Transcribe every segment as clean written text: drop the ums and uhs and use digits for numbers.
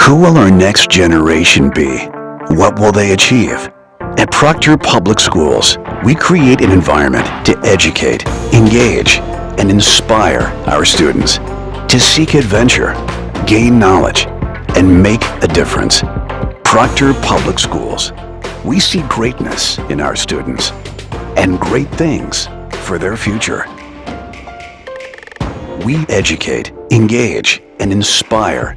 Who will our next generation be? What will they achieve? At Proctor Public Schools, we create an environment to educate, engage, and inspire our students to seek adventure, gain knowledge, and make a difference. Proctor Public Schools. We see greatness in our students and great things for their future. We educate, engage, and inspire.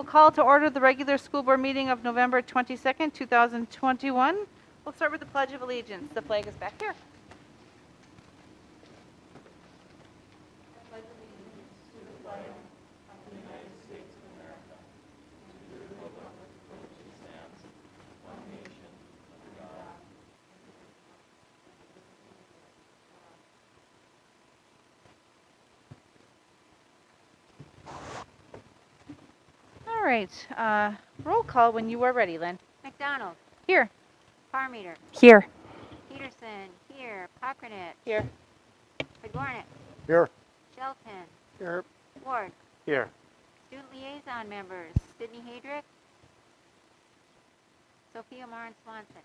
Call to order the regular school board meeting of November 22nd, 2021. We'll start with the Pledge of Allegiance. The flag is back here. All right, roll call when you are ready, Lynn. McDonald. Here. Farmeter. Here. Peterson. Here. Pockernet. Here. Fedornik. Here. Shelton. Here. Ward. Here. Student liaison members. Sydney Hadrick. Sophia Moran Swanson.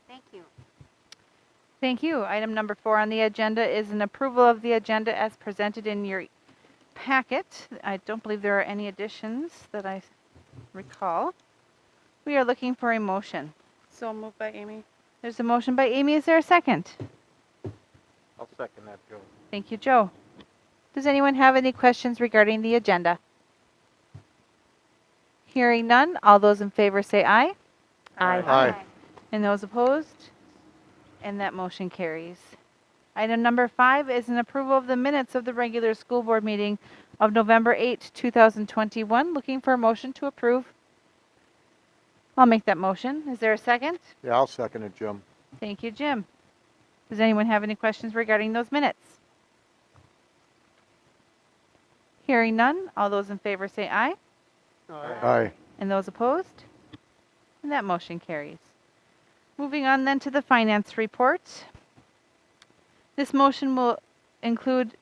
Thank you. Thank you. Item number 4 on the agenda is an approval of the agenda as presented in your packet. I don't believe there are any additions that I recall. We are looking for a motion. So moved by Amy. There's a motion by Amy. Is there a second? I'll second that, Joe. Thank you, Joe. Does anyone have any questions regarding the agenda? Hearing none, all those in favor say aye. Aye. And those opposed? And that motion carries. Item number 5 is an approval of the minutes of the regular school board meeting of November 8, 2021. Looking for a motion to approve. I'll make that motion. Is there a second? Yeah, I'll second it, Jim. Thank you, Jim. Does anyone have any questions regarding those minutes? Hearing none, all those in favor say aye. Aye. And those opposed? And that motion carries. Moving on then to the finance report. This motion will include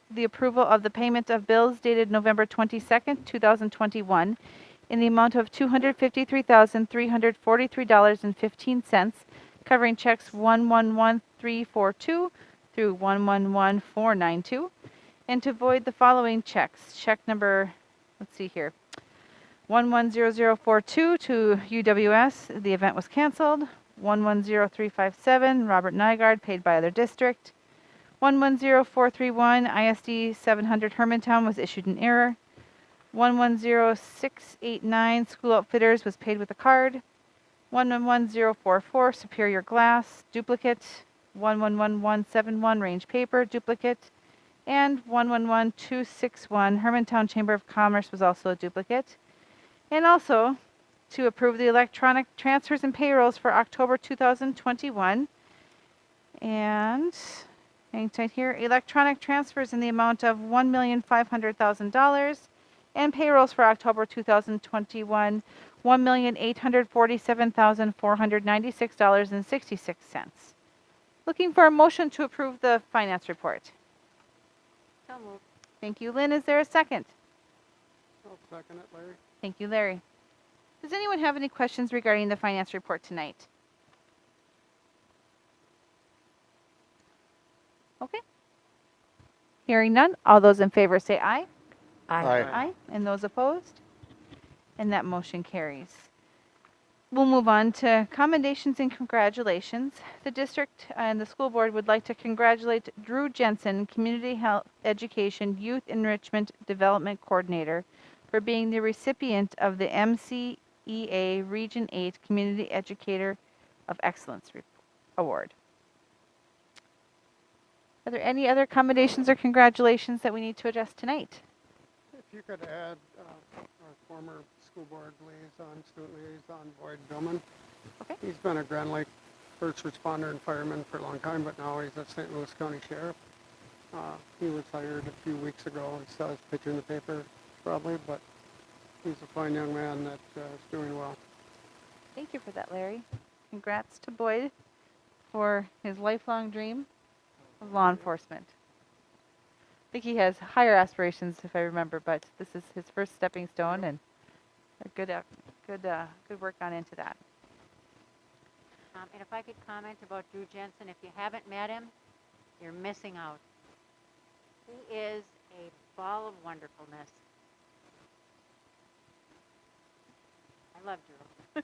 the approval of the payment of bills dated November 22nd, 2021 in the amount of $253,343.15, covering checks 111342 through 111492, and to void the following checks. Check number, let's see here, 110042 to UWS, the event was canceled. 110357, Robert Nygaard, paid by other district. 110431, ISD 700 Hermantown was issued in error. 110689, School Outfitters was paid with a card. 111044, Superior Glass, duplicate. 111171, Range Paper, duplicate. And 111261, Hermantown Chamber of Commerce was also a duplicate. And also, to approve the electronic transfers and payrolls for October 2021. And hang tight here, electronic transfers in the amount of $1,500,000 and payrolls for October 2021, $1,847,496.66. Looking for a motion to approve the finance report. So moved. Thank you, Lynn. Is there a second? I'll second it, Larry. Thank you, Larry. Does anyone have any questions regarding the finance report tonight? Okay. Hearing none, all those in favor say aye. Aye. Aye. And those opposed? And that motion carries. We'll move on to commendations and congratulations. The district and the school board would like to congratulate Drew Jensen, Community Health Education Youth Enrichment Development Coordinator, for being the recipient of the MCEA Region 8 Community Educator of Excellence Award. Are there any other commendations or congratulations that we need to address tonight? If you could add our former school board liaison, student liaison, Boyd Billman. Okay. He's been a Grand Lake first responder and fireman for a long time, but now he's a St. Louis County Sheriff. He was hired a few weeks ago. He saw his picture in the paper, probably, but he's a fine young man that is doing well. Thank you for that, Larry. Congrats to Boyd for his lifelong dream of law enforcement. I think he has higher aspirations, if I remember, but this is his first stepping stone, and a good work gone into that. And if I could comment about Drew Jensen, if you haven't met him, you're missing out. He is a ball of wonderfulness. I love Drew.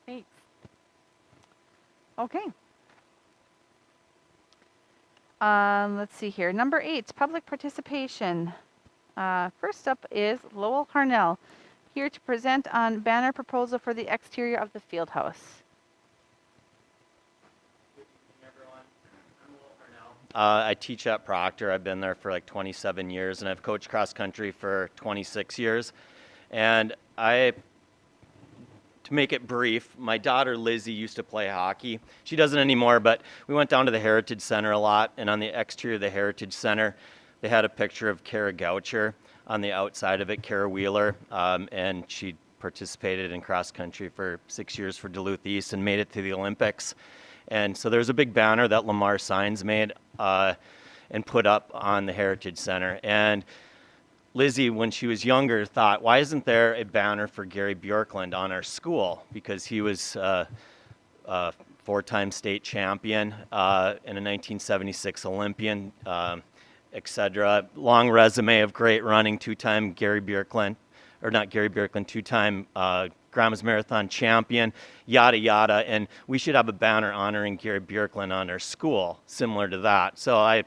Thanks. Okay. Let's see here. Number 8, public participation. First up is Lowell Harnell, here to present on banner proposal for the exterior of the field house. Good evening, everyone. I'm Lowell Harnell. I teach at Proctor. I've been there for like 27 years, and I've coached cross country for 26 years. And to make it brief, my daughter Lizzie used to play hockey. She doesn't anymore, but we went down to the Heritage Center a lot, and on the exterior of the Heritage Center, they had a picture of Kara Goucher. On the outside of it, Kara Wheeler, and she participated in cross country for 6 years for Duluth East and made it to the Olympics. And so there's a big banner that Lamar Signs made and put up on the Heritage Center. And Lizzie, when she was younger, thought, why isn't there a banner for Gary Bjorklund on our school? Because he was a 4-time state champion and a 1976 Olympian, etc. Long resume of great running, 2-time two-time Grandma's Marathon champion, yada, yada. And we should have a banner honoring Gary Bjorklund on our school, similar to that. So I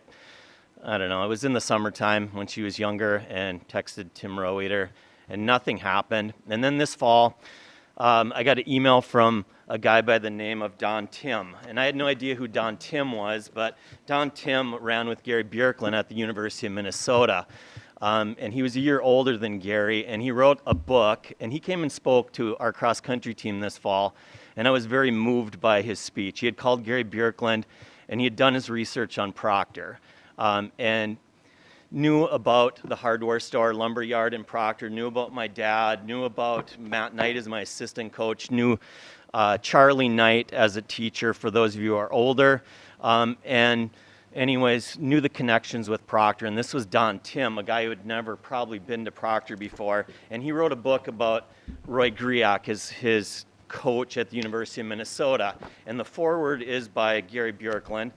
don't know, it was in the summertime when she was younger, and texted Tim Roeder, and nothing happened. And then this fall, I got an email from a guy by the name of Don Tim. And I had no idea who Don Tim was, but Don Tim ran with Gary Bjorklund at the University of Minnesota. And he was a year older than Gary, and he wrote a book, and he came and spoke to our cross-country team this fall, and I was very moved by his speech. He had called Gary Bjorklund, and he had done his research on Proctor. And knew about the hardware store, Lumberyard in Proctor, knew about my dad, knew about Matt Knight as my assistant coach, knew Charlie Knight as a teacher, for those of you who are older, and anyways, knew the connections with Proctor. And this was Don Tim, a guy who had never probably been to Proctor before, and he wrote a book about Roy Griak, his coach at the University of Minnesota. And the foreword is by Gary Bjorklund.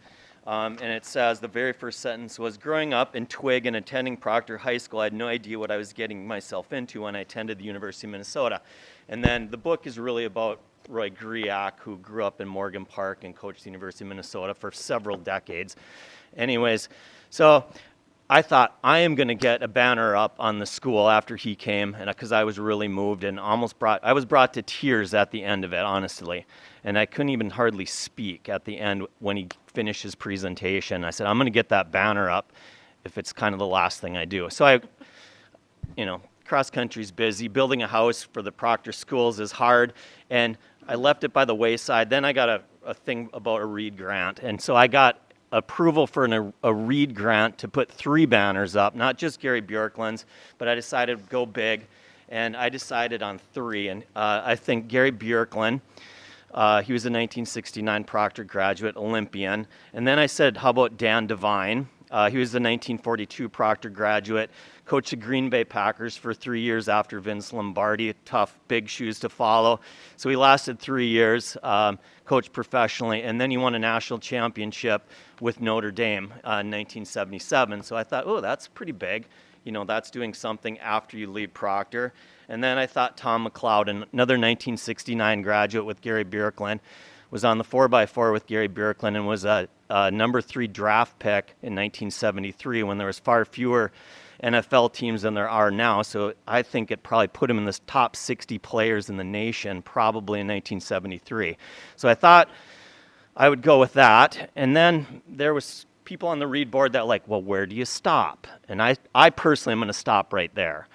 And it says, the very first sentence was, growing up in Twig and attending Proctor High School, I had no idea what I was getting myself into when I attended the University of Minnesota. And then the book is really about Roy Griak, who grew up in Morgan Park and coached the University of Minnesota for several decades. Anyways, so I thought, I am going to get a banner up on the school after he came, and because I was really moved and I was brought to tears at the end of it, honestly. And I couldn't even hardly speak at the end when he finished his presentation. I said, I'm going to get that banner up if it's kind of the last thing I do. So cross country's busy. Building a house for the Proctor schools is hard, and I left it by the wayside. Then I got a thing about a Reed grant, and so I got approval for a Reed grant to put 3 banners up, not just Gary Bjorklund's, but I decided to go big, and I decided on 3. And I think Gary Bjorklund, he was a 1969 Proctor graduate, Olympian. And then I said, how about Dan Devine? He was a 1942 Proctor graduate, coached the Green Bay Packers for 3 years after Vince Lombardi. Tough, big shoes to follow. So he lasted 3 years, coached professionally, and then he won a national championship with Notre Dame in 1977. So I thought, oh, that's pretty big. that's doing something after you leave Proctor. And then I thought Tom McLeod, another 1969 graduate with Gary Bjorklund, was on the 4x4 with Gary Bjorklund and was a number 3 draft pick in 1973 when there was far fewer NFL teams than there are now. So I think it probably put him in the top 60 players in the nation, probably in 1973. So I thought I would go with that. And then there was people on the read board that like, well, where do you stop? And I personally am going to stop right there.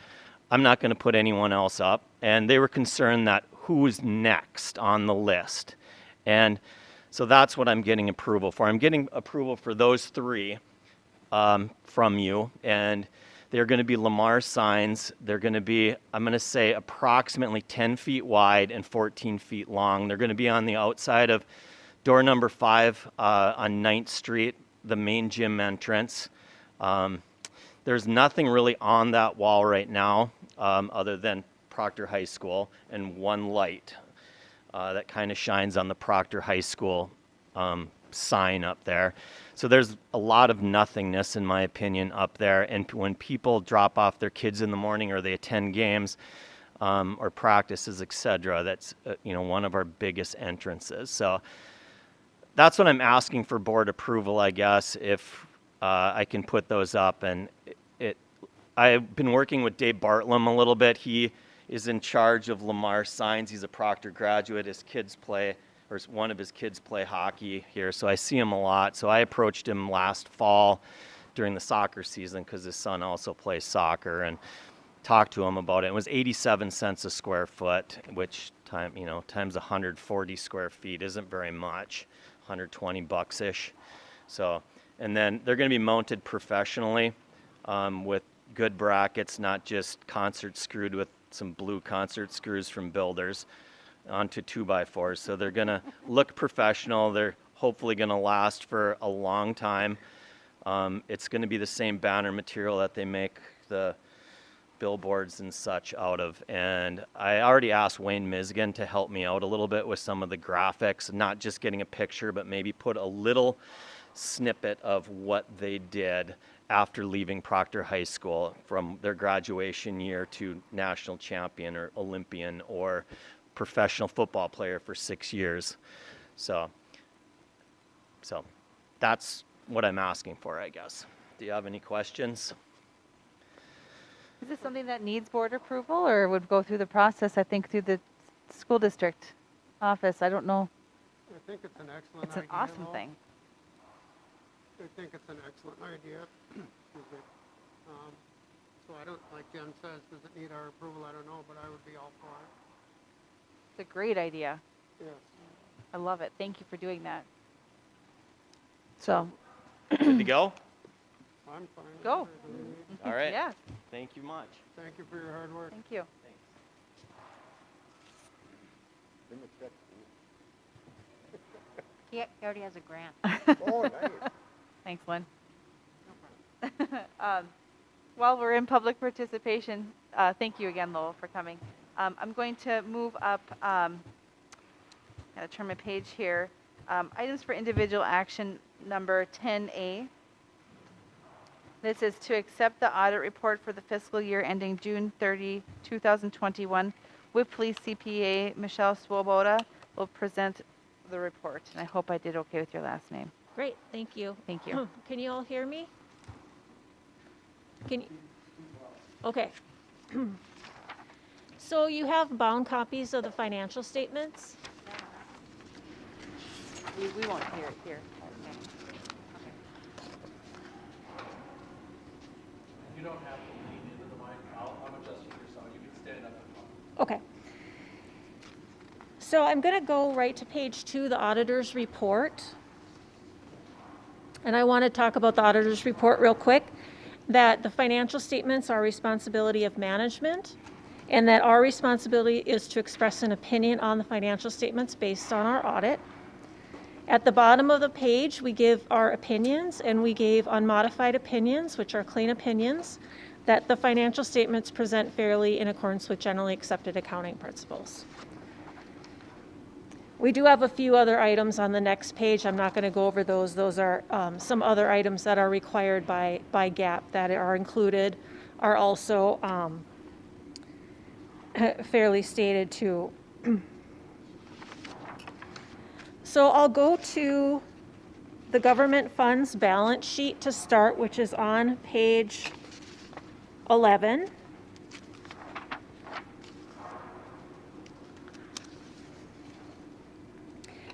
I'm not going to put anyone else up. And they were concerned that who's next on the list. And so that's what I'm getting approval for. I'm getting approval for those 3 from you. And they're going to be Lamar signs. They're going to be, I'm going to say, approximately 10 feet wide and 14 feet long. They're going to be on the outside of door number 5 on 9th Street, the main gym entrance. There's nothing really on that wall right now other than Proctor High School and one light that kind of shines on the Proctor High School sign up there. So there's a lot of nothingness, in my opinion, up there. And when people drop off their kids in the morning or they attend games or practices, etc., that's one of our biggest entrances. So that's what I'm asking for board approval, I guess, if I can put those up. And I've been working with Dave Bartlam a little bit. He is in charge of Lamar signs. He's a Proctor graduate. His kids play, or one of his kids play hockey here, so I see him a lot. So I approached him last fall during the soccer season because his son also plays soccer, and talked to him about it. It was 87 cents a square foot, which times 140 square feet isn't very much, 120 bucks-ish. So, and then they're going to be mounted professionally with good brackets, not just concert screwed with some blue concert screws from builders onto 2x4s. So they're going to look professional. They're hopefully going to last for a long time. It's going to be the same banner material that they make the billboards and such out of. And I already asked Wayne Misgan to help me out a little bit with some of the graphics, not just getting a picture, but maybe put a little snippet of what they did after leaving Proctor High School, from their graduation year to national champion or Olympian or professional football player for 6 years. So that's what I'm asking for, I guess. Do you have any questions? Is this something that needs board approval or would go through the process, I think, through the school district office? I don't know. I think it's an excellent It's an idea. awesome though. thing. I think it's an excellent idea. Excuse me. So I don't, like Jen says, does it need our approval? I don't know, but I would be all for it. It's a great idea. Yes. I love it. Thank you for doing that. So, Good to go? I'm fine. with Go. it. All right. yeah, Thank you much. Thank you for your hard work. thank you. He already has a grant. Oh, nice. Thanks, Lynn. No problem. While we're in public participation, thank you again, Lowell, for coming. I'm going to move up, gotta turn my page here. Items for individual action number 10A. This is to accept the audit report for the fiscal year ending June 30, 2021. With Police CPA Michelle Swoboda will present the report. And I hope I did okay with your last name. Great, thank you. Thank you. Can you all hear me? Can you? Okay. So you have bound copies of the financial statements? We won't hear it here. You don't have to lean into the mic. I'm adjusting your sound. You can stand up and talk. Okay. So I'm going to go right to page 2, the auditor's report. And I want to talk about the auditor's report real quick, that the financial statements are responsibility of management, and that our responsibility is to express an opinion on the financial statements based on our audit. At the bottom of the page, we give our opinions, and we gave unmodified opinions, which are clean opinions, that the financial statements present fairly in accordance with generally accepted accounting principles. We do have a few other items on the next page. I'm not going to go over those. Those are some other items that are required by GAAP that are included are also fairly stated too. So I'll go to the government funds balance sheet to start, which is on page 11.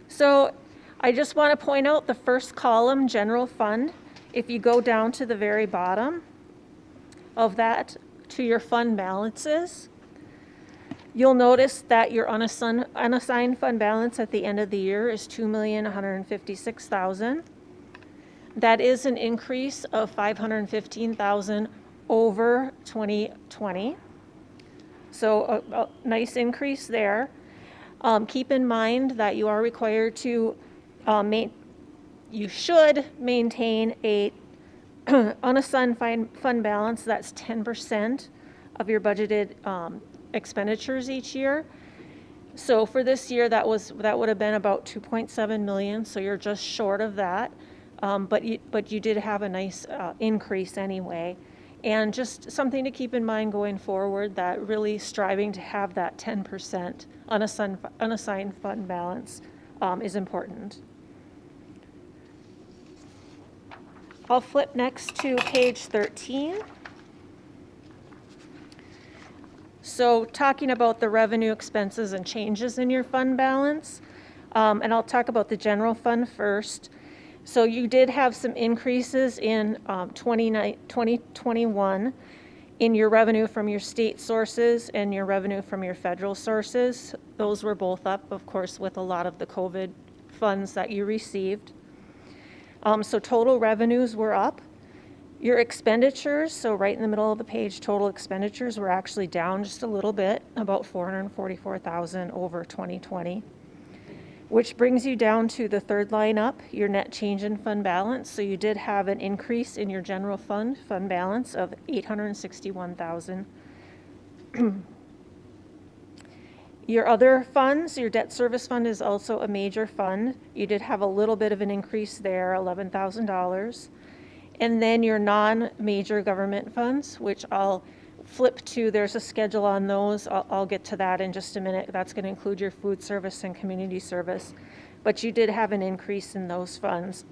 So I just want to point out the first column, general fund. If you go down to the very bottom of that to your fund balances, you'll notice that your unassigned fund balance at the end of the year is $2,156,000. That is an increase of $515,000 over 2020. So a nice increase there. Keep in mind that you are required to you should maintain a unassigned fund balance that's 10% of your budgeted expenditures each year. So for this year, that would have been about 2.7 million. So you're just short of that, but you did have a nice increase anyway. And just something to keep in mind going forward, that really striving to have that 10% unassigned fund balance is important. I'll flip next to page 13. So talking about the revenue, expenses, and changes in your fund balance, and I'll talk about the general fund first. So you did have some increases in 2021 in your revenue from your state sources and your revenue from your federal sources. Those were both up, of course, with a lot of the COVID funds that you received. So total revenues were up. Your expenditures, so right in the middle of the page, total expenditures were actually down just a little bit, about $444,000 over 2020, which brings you down to the third line up, your net change in fund balance. So you did have an increase in your general fund balance of $861,000. Your other funds, your debt service fund is also a major fund. You did have a little bit of an increase there, $11,000. And then your non-major government funds, which I'll flip to, there's a schedule on those. I'll get to that in just a minute. That's going to include your food service and community service. But you did have an increase in those funds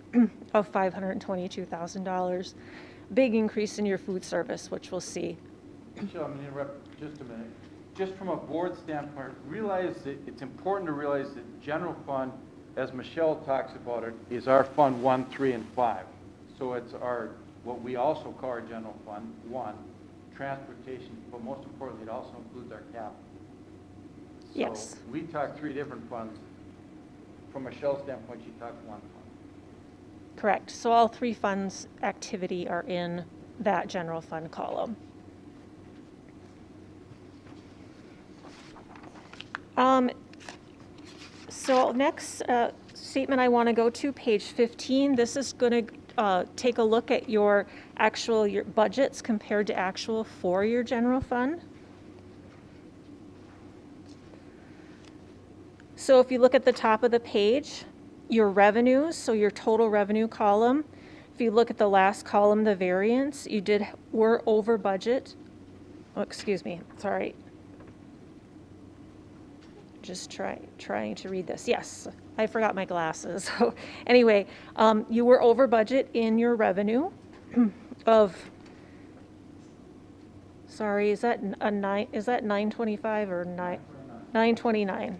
of $522,000. Big increase in your food service, which we'll see. Michelle, I'm going to interrupt just a minute. Just from a board standpoint, realize that it's important to realize that general fund, as Michelle talks about it, is our fund 1, 3, and 5. So it's our, what we also call our general fund 1, transportation, but most importantly, it also includes our capital. So Yes. we talk 3 different funds. From Michelle's standpoint, she talked 1 fund. Correct. So all 3 funds activity are in that general fund column. So next statement I want to go to, page 15. This is going to take a look at your budgets compared to actual for your general fund. So if you look at the top of the page, your revenues, so your total revenue column, if you look at the last column, the variance, were over budget. Oh, excuse me, sorry. Just trying to read this. Yes, I forgot my glasses. So anyway, you were over budget in your revenue of, sorry, is that 925 or 929?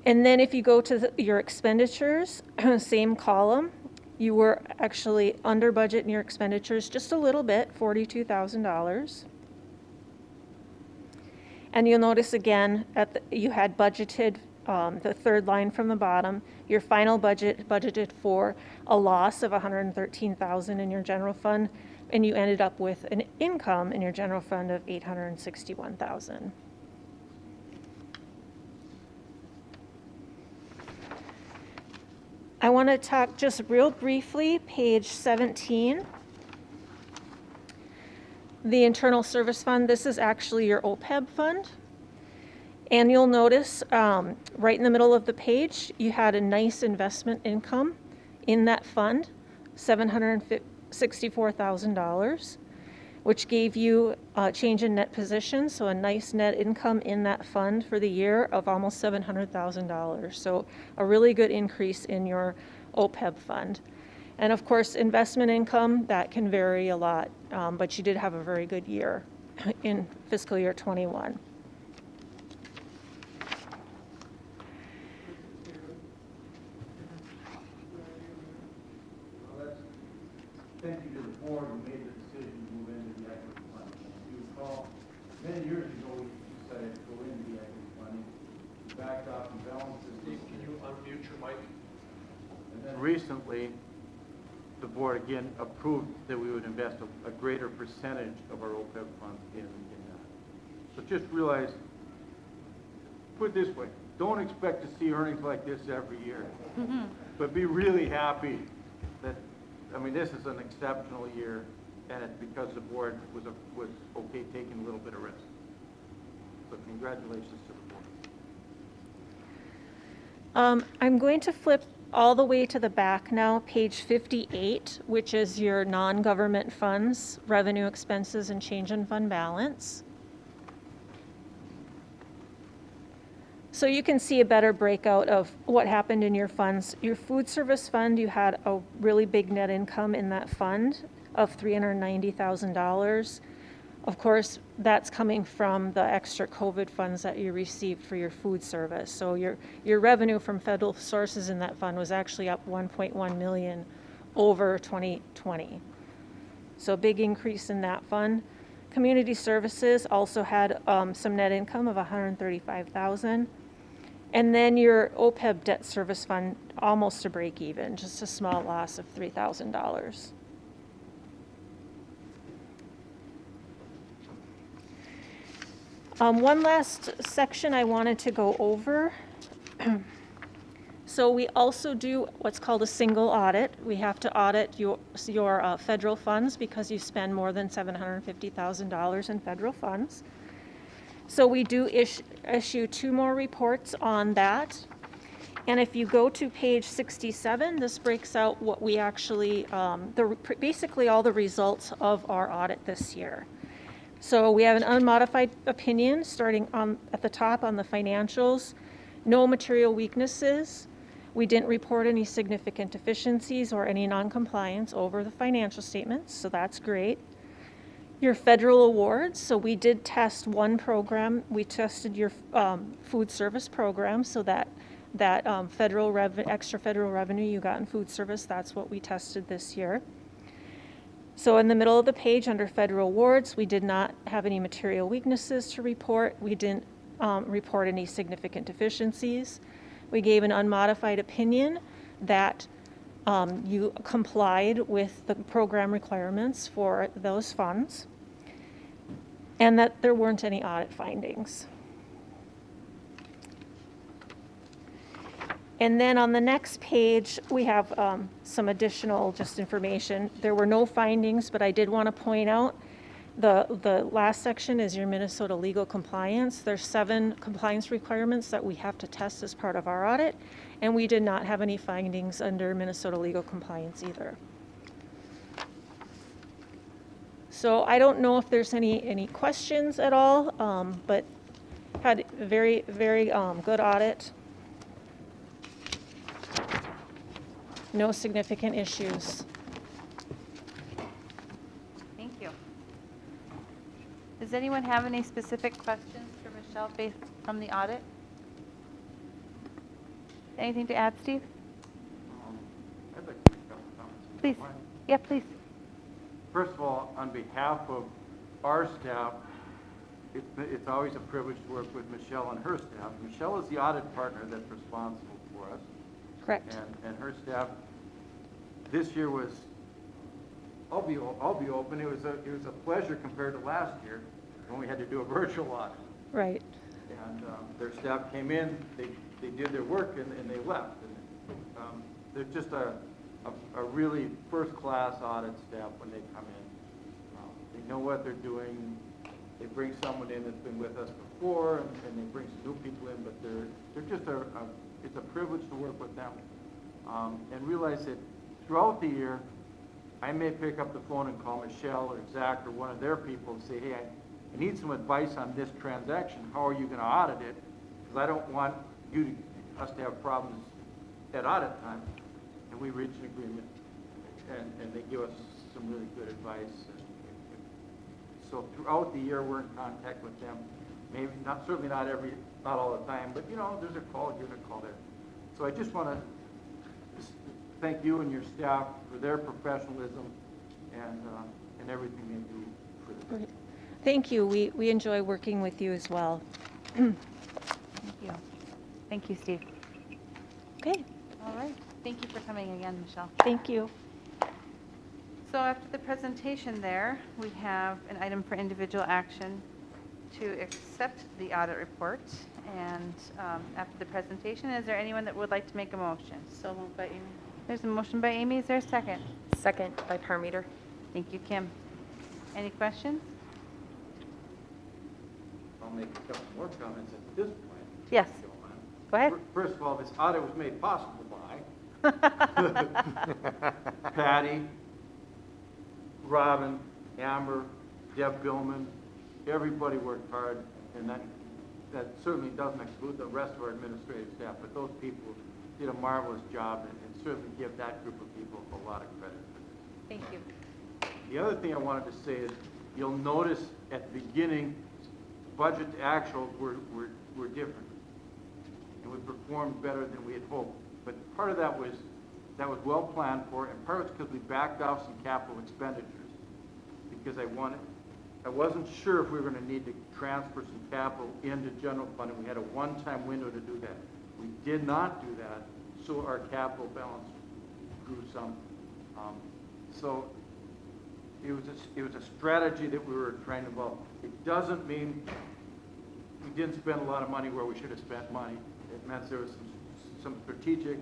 And then if you go to your expenditures, same column, you were actually under budget in your expenditures just a little bit, $42,000. And you'll notice again, you had budgeted, the third line from the bottom, your final budget budgeted for a loss of $113,000 in your general fund, and you ended up with an income in your general fund of $861,000. I want to talk just real briefly, page 17. The internal service fund, this is actually your OPEB fund. And you'll notice right in the middle of the page, you had a nice investment income in that fund, $764,000. which gave you a change in net position, so a nice net income in that fund for the year of almost $700,000. So a really good increase in your OPEB fund. And of course, investment income, that can vary a lot, but you did have a very good year in fiscal year 21. Thank you to the board who made the decision to move into the equity fund. If you recall, many years ago, we decided to go into the equity fund. We backed off and balanced it. Steve, can you unmute your mic? And then recently, the board again approved that we would invest a greater percentage of our OPEB funds in that. So just realize, put it this way, don't expect to see earnings like this every year. But be really happy that, I mean, this is an exceptional year, and it's because the board was okay taking a little bit of risk. So congratulations to the board. I'm going to flip all the way to the back now, page 58, which is your non-government funds, revenue, expenses, and change in fund balance. So you can see a better breakout of what happened in your funds. Your food service fund, you had a really big net income in that fund of $390,000. Of course, that's coming from the extra COVID funds that you received for your food service. So your revenue from federal sources in that fund was actually up 1.1 million over 2020. So a big increase in that fund. Community services also had some net income of 135,000. And then your OPEB debt service fund, almost a break even, just a small loss of $3,000. One last section I wanted to go over. So we also do what's called a single audit. We have to audit your federal funds because you spend more than $750,000 in federal funds. So we do issue 2 more reports on that. And if you go to page 67, this breaks out what we actually, basically all the results of our audit this year. So we have an unmodified opinion starting at the top on the financials. No material weaknesses. We didn't report any significant deficiencies or any non-compliance over the financial statements, so that's great. Your federal awards, so we did test one program. We tested your food service program, so that extra federal revenue you got in food service, that's what we tested this year. So in the middle of the page under federal awards, we did not have any material weaknesses to report. We didn't report any significant deficiencies. We gave an unmodified opinion that you complied with the program requirements for those funds and that there weren't any audit findings. And then on the next page, we have some additional just information. There were no findings, but I did want to point out the last section is your Minnesota legal compliance. There's 7 compliance requirements that we have to test as part of our audit, and we did not have any findings under Minnesota legal compliance either. So I don't know if there's any questions at all, but had a very, very good audit. No significant issues. Thank you. Does anyone have any specific questions for Michelle based from the audit? Anything to add, Steve? I'd like to make a couple comments. Please. Yeah, please. First of all, on behalf of our staff, it's always a privilege to work with Michelle and her staff. Michelle is the audit partner that's responsible for us. Correct. And her staff this year was, I'll be open, it was a pleasure compared to last year when we had to do a virtual audit. Right. And their staff came in, they did their work and they left. And, they're just a really first-class audit staff when they come in. They know what they're doing. They bring someone in that's been with us before, and they bring some new people in, but they're just it's a privilege to work with them. And realize that throughout the year, I may pick up the phone and call Michelle or Zach or one of their people and say, hey, I need some advice on this transaction. How are you going to audit it? Because I don't want us to have problems at audit time. And we reach an agreement, and they give us some really good advice. So throughout the year, we're in contact with them. Maybe not, certainly not all the time, but there's a call, give a call there. So I just want to thank you and your staff for their professionalism and everything they do for the. Thank you. We enjoy working with you as well. Thank you. Thank you, Steve. Okay, All right. Thank you for coming again, Michelle. thank you. So after the presentation there, we have an item for individual action to accept the audit report. And after the presentation, is there anyone that would like to make a motion? So moved by Amy. There's a motion by Amy. Is there a second? Second by Parmeter. Thank you, Kim. Any questions? I'll make a couple more comments at this point. Yes. if you don't mind. Go ahead. First of all, this audit was made possible by Patty, Robin, Amber, Deb Billman. Everybody worked hard, and that certainly doesn't exclude the rest of our administrative staff, but those people did a marvelous job, and certainly give that group of people a lot of credit for this. Thank you. The other thing I wanted to say is, you'll notice at the beginning, budget to actuals were different, and we performed better than we had hoped. But part of that was well planned for, and part of it's because we backed off some capital expenditures, because I wasn't sure if we were going to need to transfer some capital into general fund, and we had a one-time window to do that. We did not do that, so our capital balance grew some. So it was a strategy that we were trying to develop. It doesn't mean we didn't spend a lot of money where we should have spent money. It meant there was some strategic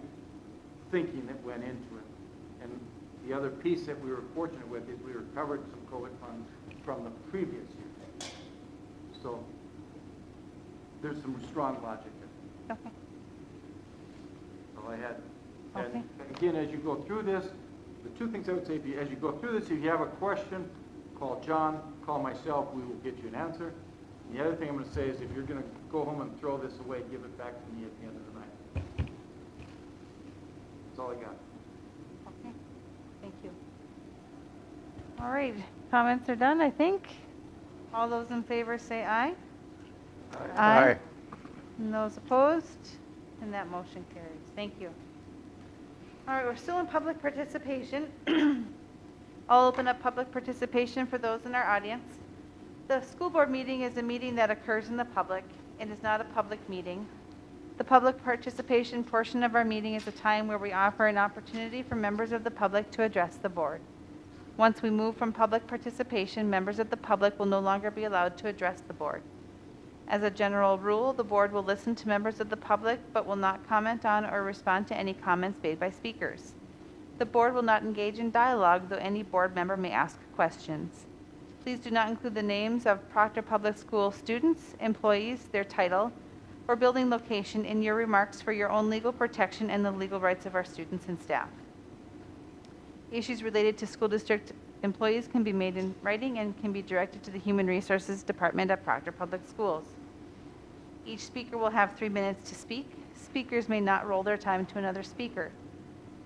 thinking that went into it. And the other piece that we were fortunate with is we recovered some COVID funds from the previous year. So there's some strong logic there. Okay. All I had. Okay. And again, as you go through this, the two things I would say, as you go through this, if you have a question, call John, call myself, we will get you an answer. And the other thing I'm going to say is, if you're going to go home and throw this away, give it back to me at the end of the night. That's all I got. Okay. Thank you. All right. Comments are done, I think. All those in favor say aye. Aye. And those opposed? And that motion carries. Thank you. All right, we're still in public participation. I'll open up public participation for those in our audience. The school board meeting is a meeting that occurs in the public and is not a public meeting. The public participation portion of our meeting is a time where we offer an opportunity for members of the public to address the board. Once we move from public participation, members of the public will no longer be allowed to address the board. As a general rule, the board will listen to members of the public but will not comment on or respond to any comments made by speakers. The board will not engage in dialogue, though any board member may ask questions. Please do not include the names of Proctor Public School students, employees, their title, or building location in your remarks for your own legal protection and the legal rights of our students and staff. Issues related to school district employees can be made in writing and can be directed to the Human Resources Department at Proctor Public Schools. Each speaker will have 3 minutes to speak. Speakers may not roll their time to another speaker.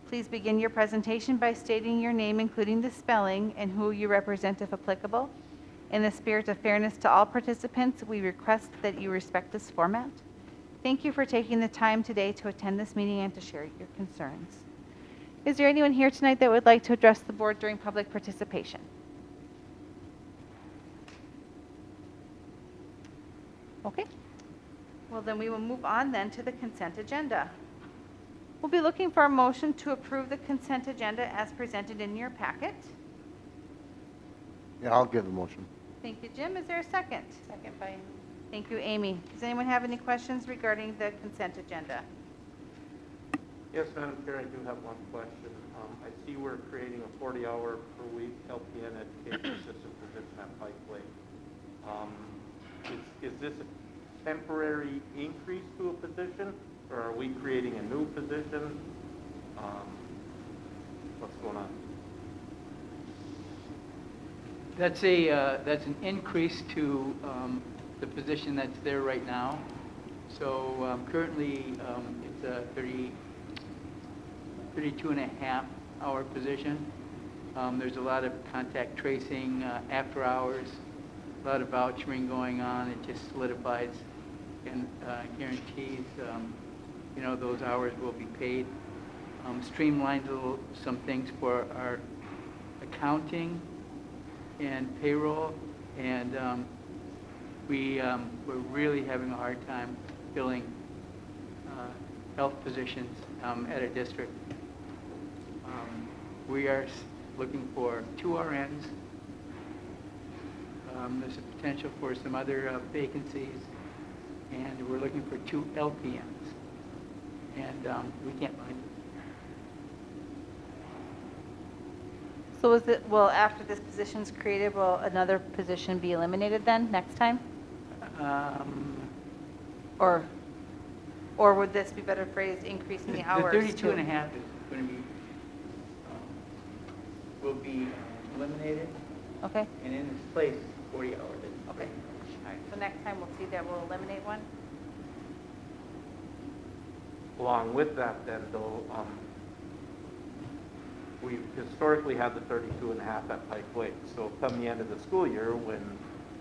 Please begin your presentation by stating your name, including the spelling, and who you represent if applicable. In the spirit of fairness to all participants, we request that you respect this format. Thank you for taking the time today to attend this meeting and to share your concerns. Is there anyone here tonight that would like to address the board during public participation? Okay. Well, then we will move on then to the consent agenda. We'll be looking for a motion to approve the consent agenda as presented in your packet. Yeah, I'll give the motion. Thank you, Jim. Is there a second? Second by Amy. Thank you, Amy. Does anyone have any questions regarding the consent agenda? Yes, Madam Chair, I do have one question. I see we're creating a 40-hour per week LPN education assistant position at Pike Lake. Is this a temporary increase to a position, or are we creating a new position? What's going on? That's an increase to the position that's there right now. So currently, it's a 32 and a half hour position. There's a lot of contact tracing after hours, a lot of vouchering going on. It just solidifies and guarantees, those hours will be paid. Streamlines some things for our accounting and payroll, and we're really having a hard time filling health positions at a district. We are looking for 2 RNs. There's a potential for some other vacancies, and we're looking for 2 LPNs, and we can't find them. So after this position's created, will another position be eliminated then, next time? Or would this be better phrased, increasing the hours? The 32 and a half is going to be, will be eliminated, Okay, and in its place, 40 hours. okay. All right, so next time we'll see that we'll eliminate one? Along with that then, though, we've historically had the 32 and a half at Pike Lake. So come the end of the school year, when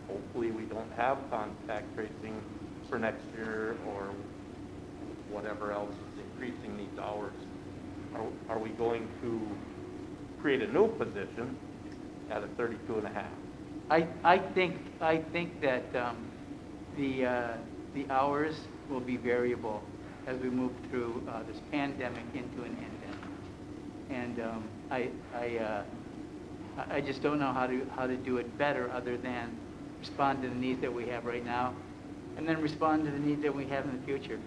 hopefully we don't have contact tracing for next year or whatever else is increasing these hours, are we going to create a new position at a 32 and a half? I think that the hours will be variable as we move through this pandemic into an endemic, and I just don't know how to do it better other than respond to the needs that we have right now, and then respond to the needs that we have in the future.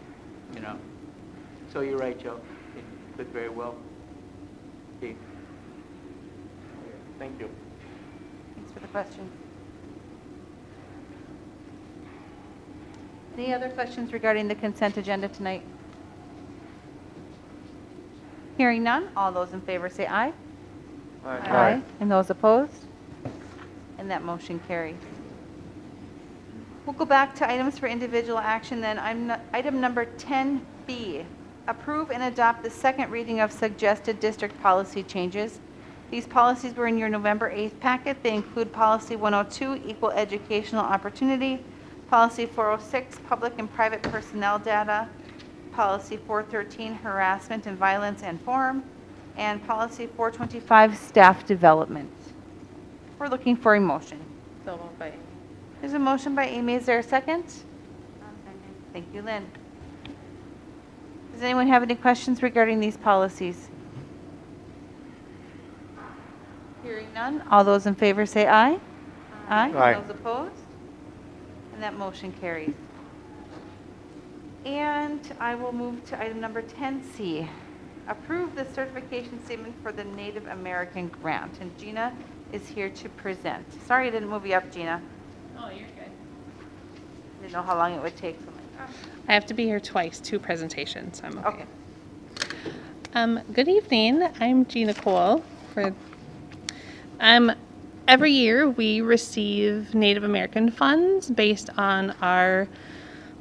So you're right, Joe. It could very well be. Thank you. Thanks for the question. Any other questions regarding the consent agenda tonight? Hearing none, all those in favor say aye. Aye. And those opposed? And that motion carries. We'll go back to items for individual action then. Item number 10B, approve and adopt the second reading of suggested district policy changes. These policies were in your November 8th packet. They include Policy 102, Equal Educational Opportunity, Policy 406, Public and Private Personnel Data, Policy 413, Harassment and Violence and Form, and Policy 425, Staff Development. We're looking for a motion. So moved by Amy. There's a motion by Amy. Is there a second? Thank you, Lynn. Does anyone have any questions regarding these policies? Hearing none, all those in favor say aye. Aye. Aye. Those opposed? And that motion carries. And I will move to item number 10C. Approve the certification statement for the Native American grant. And Gina is here to present. Sorry I didn't move you up, Gina. Oh, you're good. Didn't know how long it would take. So I have to be here twice, 2 presentations. I'm okay. Okay. Good evening. I'm Gina Cole. Every year we receive Native American funds based on our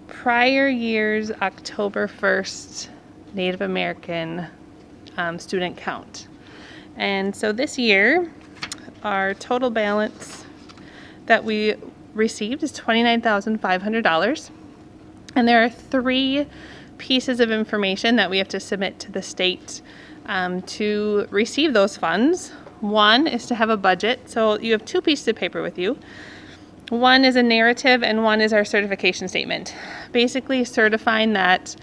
prior year's October 1st Native American student count. And so this year, our total balance that we received is $29,500. And there are 3 pieces of information that we have to submit to the state to receive those funds. One is to have a budget. So you have 2 pieces of paper with you. One is a narrative and one is our certification statement. Basically certifying that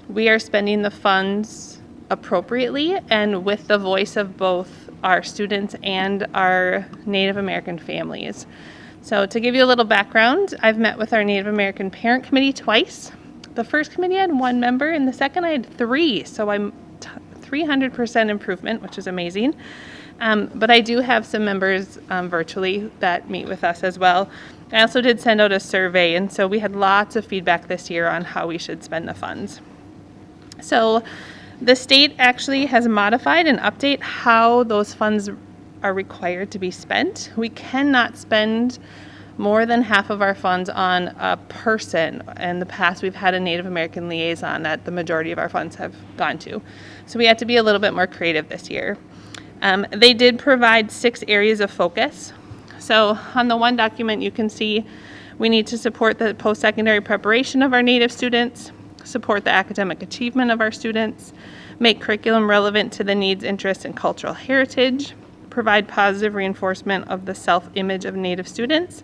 we are spending the funds appropriately and with the voice of both our students and our Native American families. So to give you a little background, I've met with our Native American Parent Committee twice. The first committee had 1 member and the second I had 3. So I'm 300% improvement, which is amazing. But I do have some members virtually that meet with us as well. I also did send out a survey, and so we had lots of feedback this year on how we should spend the funds. So the state actually has modified and updated how those funds are required to be spent. We cannot spend more than half of our funds on a person. In the past, we've had a Native American liaison that the majority of our funds have gone to. So we had to be a little bit more creative this year. They did provide 6 areas of focus. So on the one document, you can see we need to support the post-secondary preparation of our Native students, support the academic achievement of our students, make curriculum relevant to the needs, interests, and cultural heritage, provide positive reinforcement of the self-image of Native students,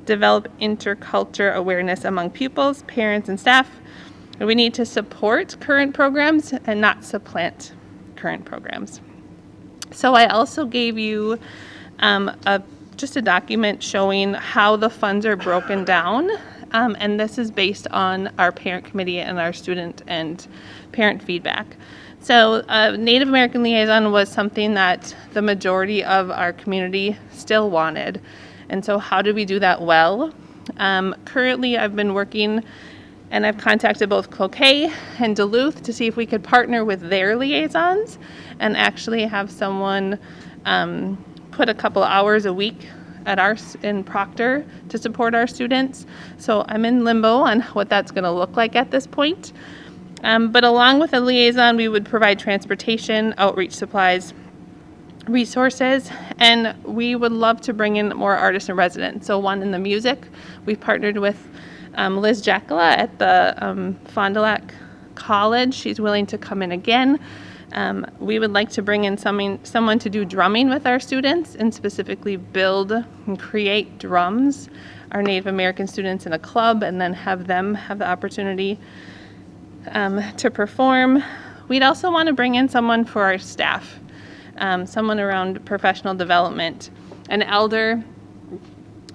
develop interculture awareness among pupils, parents, and staff. And we need to support current programs and not supplant current programs. So I also gave you just a document showing how the funds are broken down. And this is based on our parent committee and our student and parent feedback. So Native American liaison was something that the majority of our community still wanted. And so how do we do that well? Currently, I've been working and I've contacted both Cloquet and Duluth to see if we could partner with their liaisons and actually have someone put a couple hours a week in Proctor to support our students. So I'm in limbo on what that's going to look like at this point. But along with a liaison, we would provide transportation, outreach supplies, resources, and we would love to bring in more artists in residence. So one in the music, we've partnered with Liz Jacala at the Fond du Lac College. She's willing to come in again. We would like to bring in someone to do drumming with our students and specifically build and create drums, our Native American students in a club, and then have them have the opportunity to perform. We'd also want to bring in someone for our staff, someone around professional development, an elder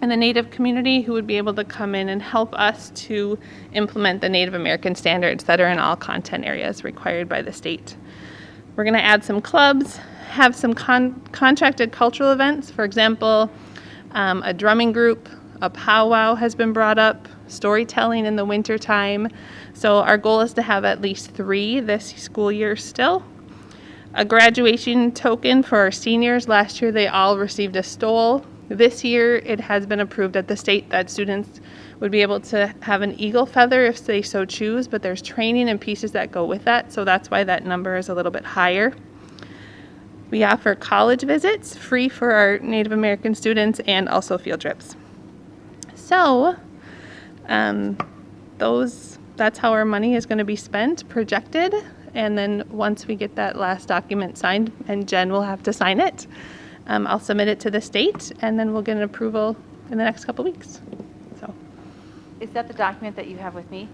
in the Native community who would be able to come in and help us to implement the Native American standards that are in all content areas required by the state. We're going to add some clubs, have some contracted cultural events. For example, a drumming group, a powwow has been brought up, storytelling in the winter time. So our goal is to have at least 3 this school year still. A graduation token for our seniors. Last year they all received a stole. This year it has been approved at the state that students would be able to have an eagle feather if they so choose, but there's training and pieces that go with that, so that's why that number is a little bit higher. We offer college visits, free for our Native American students, and also field trips. So that's how our money is going to be spent, projected, and then once we get that last document signed, and Jen will have to sign it, I'll submit it to the state, and then we'll get an approval in the next couple weeks. So, Is that the document that you have with me?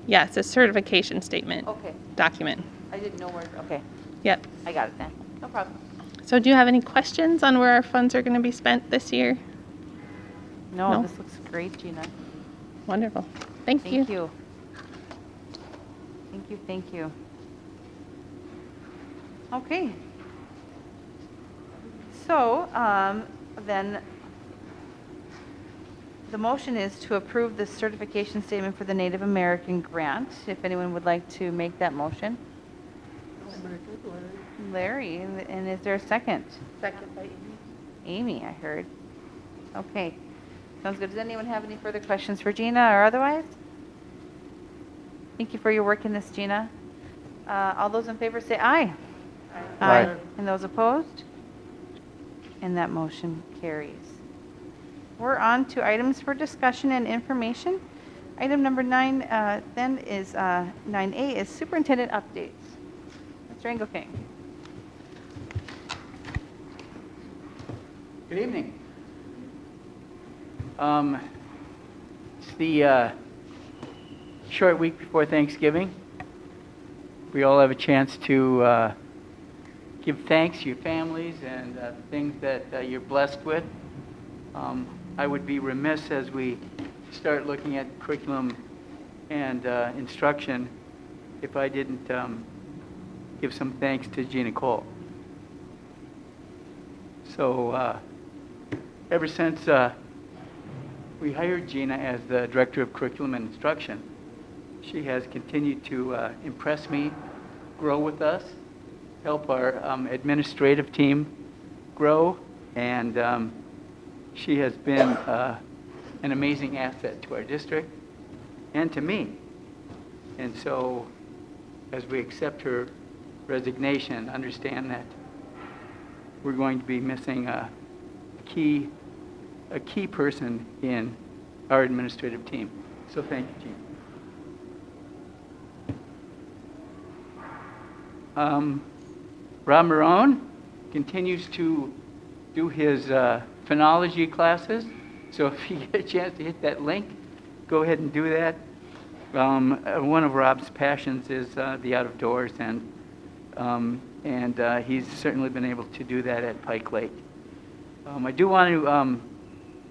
yeah, it's a certification statement Okay. document. I didn't know where, okay. Yep. I got it then. No problem. So do you have any questions on where our funds are going to be spent this year? No, No? this looks great, Gina. Wonderful. Thank Thank you. you. Thank you, thank you. Okay. So, then, the motion is to approve the certification statement for the Native American grant. If anyone would like to make that motion. Larry, and is there a second? Second by Amy. Amy, I heard. Okay. Sounds good. Does anyone have any further questions for Gina or otherwise? Thank you for your work in this, Gina. All those in favor say aye. Aye. And those opposed? And that motion carries. We're on to items for discussion and information. Item number 9 then is 9A is superintendent updates. Mr. Engelking. Good evening. It's the short week before Thanksgiving. We all have a chance to give thanks to your families and things that you're blessed with. I would be remiss as we start looking at curriculum and instruction if I didn't give some thanks to Gina Cole. So ever since we hired Gina as the Director of Curriculum and Instruction, she has continued to impress me, grow with us, help our administrative team grow, And she has been an amazing asset to our district and to me. And so, as we accept her resignation, understand that we're going to be missing a key person in our administrative team. So thank you, Gene. Rob Marone continues to do his phonology classes. So if you get a chance to hit that link, go ahead and do that. One of Rob's passions is the out of doors, and he's certainly been able to do that at Pike Lake. I do want to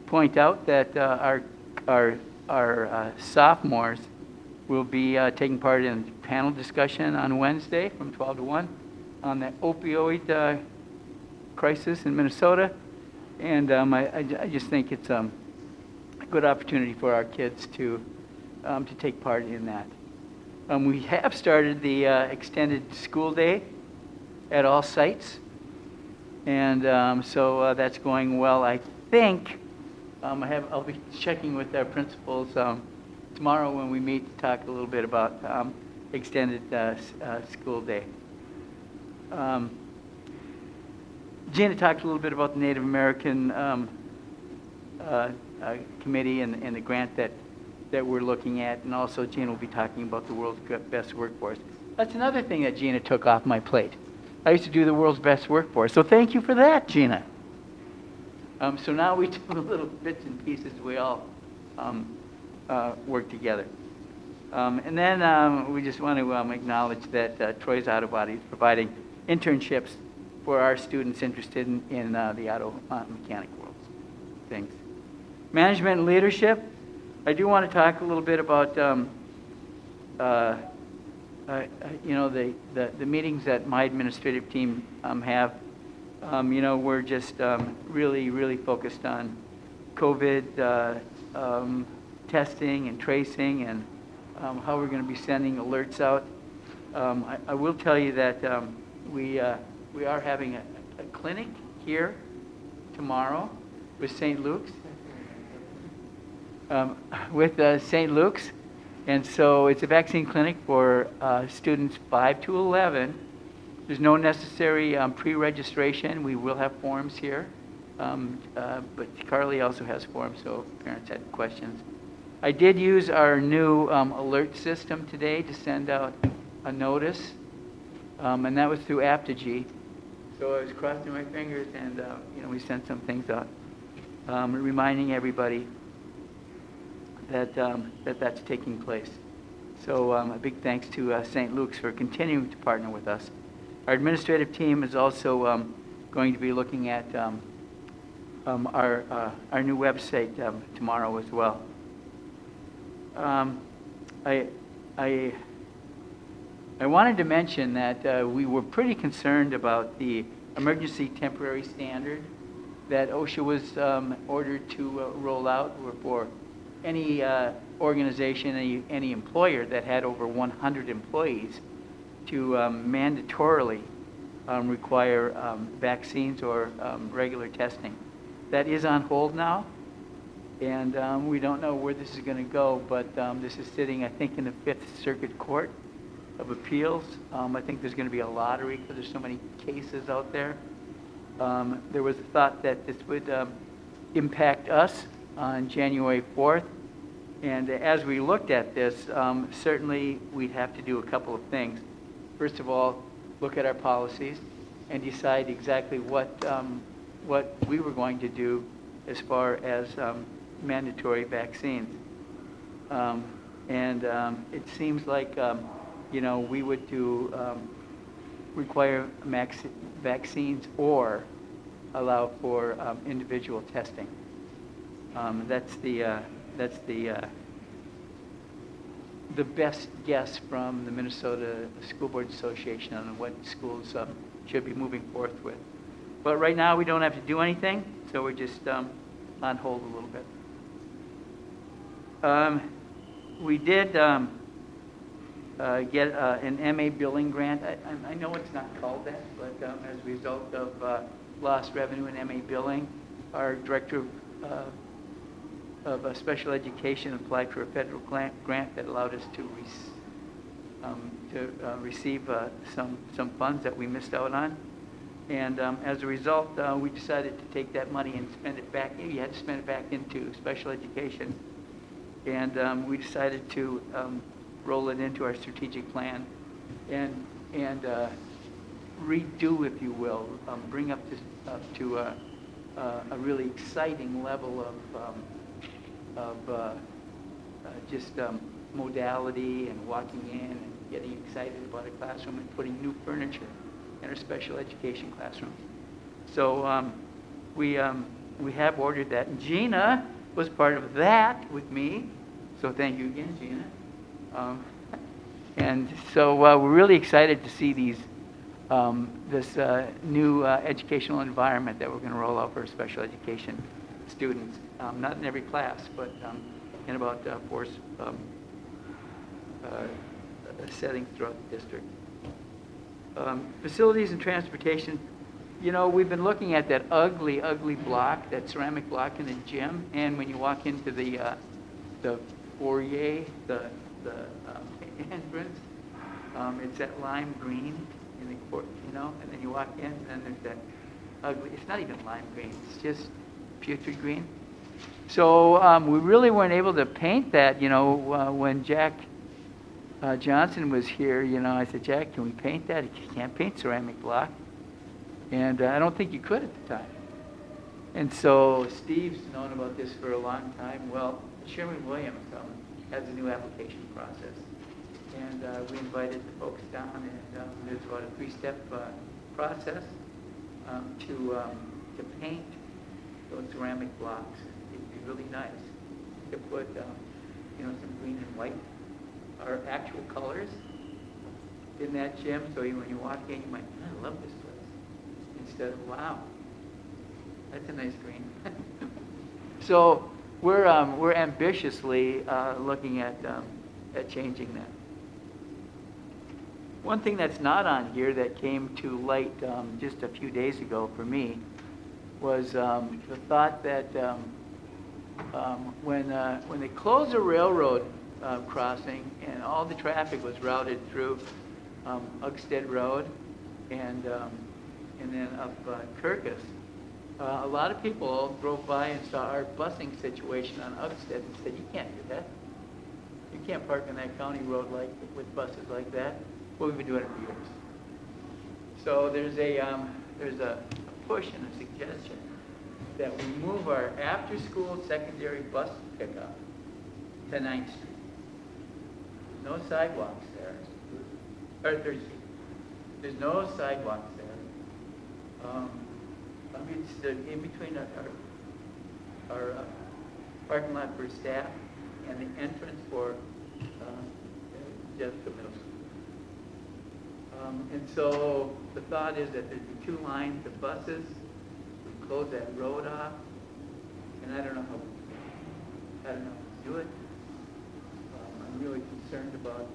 point out that our sophomores will be taking part in a panel discussion on Wednesday from 12 to 1 on the opioid crisis in Minnesota. And I just think it's a good opportunity for our kids to take part in that. We have started the extended school day at all sites. And so that's going well. I think I'll be checking with our principals tomorrow when we meet to talk a little bit about extended school day. Gina talked a little bit about the Native American committee and the grant that we're looking at, and also Gina will be talking about the world's best workforce. That's another thing that Gina took off my plate. I used to do the world's best workforce, so thank you for that, Gina. So now we do little bits and pieces. We all work together. And then we just want to acknowledge that Troy's Auto Body is providing internships for our students interested in the auto mechanic world. Thanks. Management and leadership. I do want to talk a little bit about you know, the meetings that my administrative team have. You know, we're just really focused on COVID testing and tracing, and how we're going to be sending alerts out. I will tell you that we are having a clinic here tomorrow with St. Luke's. St. Luke's. And so it's a vaccine clinic for students 5 to 11. There's no necessary pre-registration. We will have forms here. But Carly also has forms, so if parents had questions. I did use our new alert system today to send out a notice, and that was through Aptigee. So I was crossing my fingers, and you know, we sent some things out, reminding everybody that that's taking place. So a big thanks to St. Luke's for continuing to partner with us. Our administrative team is also going to be looking at our new website tomorrow as well. I wanted to mention that we were pretty concerned about the emergency temporary standard that OSHA was ordered to roll out for any organization, any employer that had over 100 employees to mandatorily require vaccines or regular testing. That is on hold now, and we don't know where this is going to go, but this is sitting, I think, in the Fifth Circuit Court of Appeals. I think there's going to be a lottery because there's so many cases out there. There was a thought that this would impact us on January 4th. And as we looked at this, certainly we'd have to do a couple of things. First of all, look at our policies and decide exactly what we were going to do as far as mandatory vaccines. It seems like, you know, we would do require vaccines or allow for individual testing. That's the best guess from the Minnesota School Board Association on what schools should be moving forth with. But right now we don't have to do anything, so we're just on hold a little bit. We did get an MA billing grant. I know it's not called that, but as a result of lost revenue in MA billing. Our director of special education applied for a federal grant that allowed us to receive some funds that we missed out on. And as a result, we decided to take that money and spend it back. You had to spend it back into special education. And we decided to roll it into our strategic plan and redo, if you will, bring up to a really exciting level of just modality and walking in and getting excited about a classroom and putting new furniture in our special education classroom. So we have ordered that. And Gina was part of that with me. So thank you again, Gina. And so we're really excited to see this new educational environment that we're going to roll out for special education students. Not in every class, but in about 4 settings throughout the district. Facilities and transportation. You know, we've been looking at that ugly, ugly block, that ceramic block in the gym, and when you walk into the foyer, the entrance, it's that lime green in the court, you know, and then you walk in, and then there's that ugly, it's not even lime green, it's just putrid green. So we really weren't able to paint that, you know, when Jack Johnson was here, you know, I said, Jack, can we paint that? You can't paint ceramic block. And I don't think you could at the time. And so Steve's known about this for a long time. Well, Sherwin-Williams has a new application process. And we invited the folks down, and there's about a 3-step process to paint those ceramic blocks. It'd be really nice to put, you know, some green and white, our actual colors in that gym. So when you walk in, you might, I love this place. Instead of, wow, that's a nice green. So we're ambitiously looking at changing that. One thing that's not on here that came to light just a few days ago for me was the thought that when they closed the railroad crossing and all the traffic was routed through Uggstead Road and then up Kirkus, a lot of people drove by and saw our busing situation on Uggstead and said, you can't do that. You can't park on that county road with buses like that. Well, we've been doing it for years. So there's a push and a suggestion that we move our after-school secondary bus pickup to 9th Street. No sidewalks there. Or 30th Street. There's no sidewalks there. I mean, it's in between our parking lot for staff and the entrance for Jessica Middle School. And so the thought is that there'd be 2 lines of buses. We close that road off, and I don't know how to do it. I'm really concerned about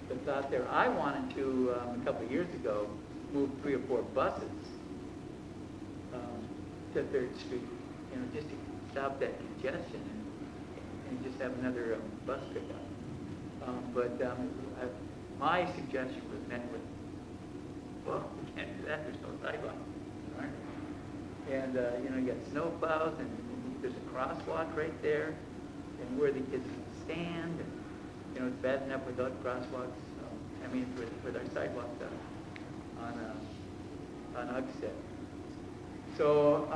the thought there. I wanted to a couple of years ago move 3 or 4 buses to 3rd Street, you know, just to stop that congestion and just have another bus pickup. But my suggestion was met with, well, we can't do that. There's no sidewalk, right? And you know, you got snow plows, and there's a crosswalk right there, and where the kids can stand. And, you know, it's bad enough without crosswalks. I mean, with our sidewalks on Uggstead. So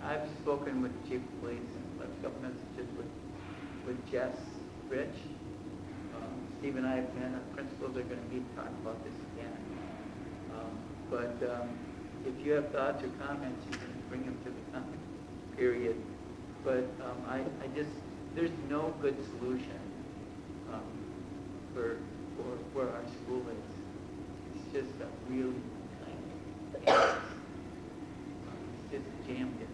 I've spoken with the chief of police and left a couple messages with Jess Rich. Steve and I have been, our principals are going to meet and talk about this again. But if you have thoughts or comments, you can bring them to the comment period. But I just, there's no good solution for where our school is. It's just a really tiny, it's just jammed in.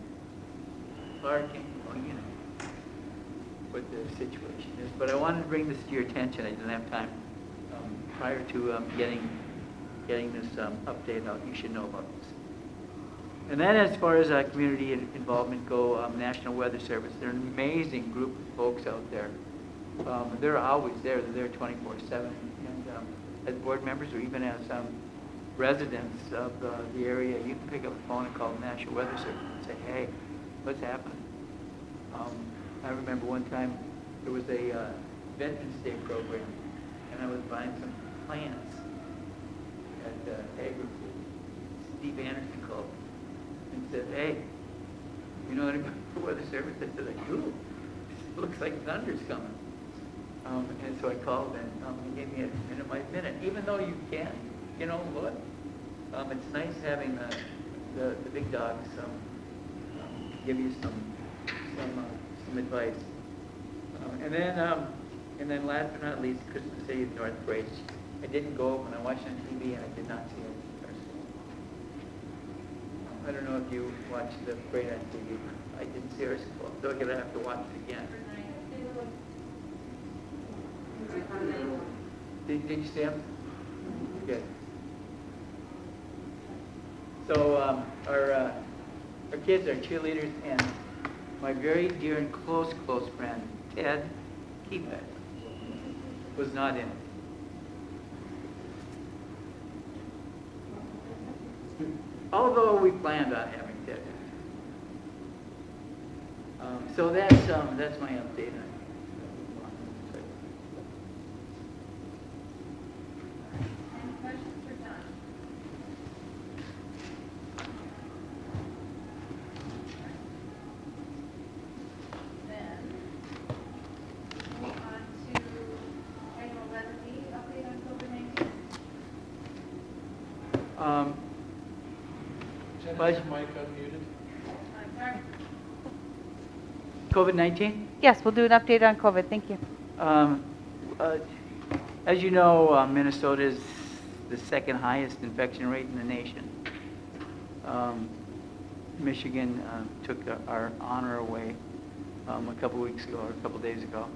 Parking, well, you know what the situation is. But I wanted to bring this to your attention. I didn't have time prior to getting getting this update out. You should know about this. And then as far as community involvement go, National Weather Service, they're an amazing group of folks out there. They're always there. They're there 24/7. And as board members or even as residents of the area, you can pick up the phone and call the National Weather Service and say, hey, what's happening? I remember one time there was a Veterans Day program, and I was buying some plants at Agri-Food. Steve Anderson called me and said, hey, you know anybody for Weather Service? I said, I do. It looks like thunder's coming. And so I called, and he gave me a minute by minute. Even though you can, you know, look, it's nice having the big dogs give you some advice. And then last but not least, Christmas Eve North Parade. I didn't go when I watched on TV, and I did not see it. I don't know if you watched the parade on TV. I didn't see our school, so I'm gonna have to watch it again. Did you see them? Good. So our kids are cheerleaders, and my very dear and close friend, Ted Keepet, was not in it. Although we planned on having Ted. So that's my update on it. COVID-19? Yes, we'll do an update on COVID. Thank you. As you know, Minnesota is the second highest infection rate in the nation. Michigan took our honor away a couple weeks ago or a couple days ago.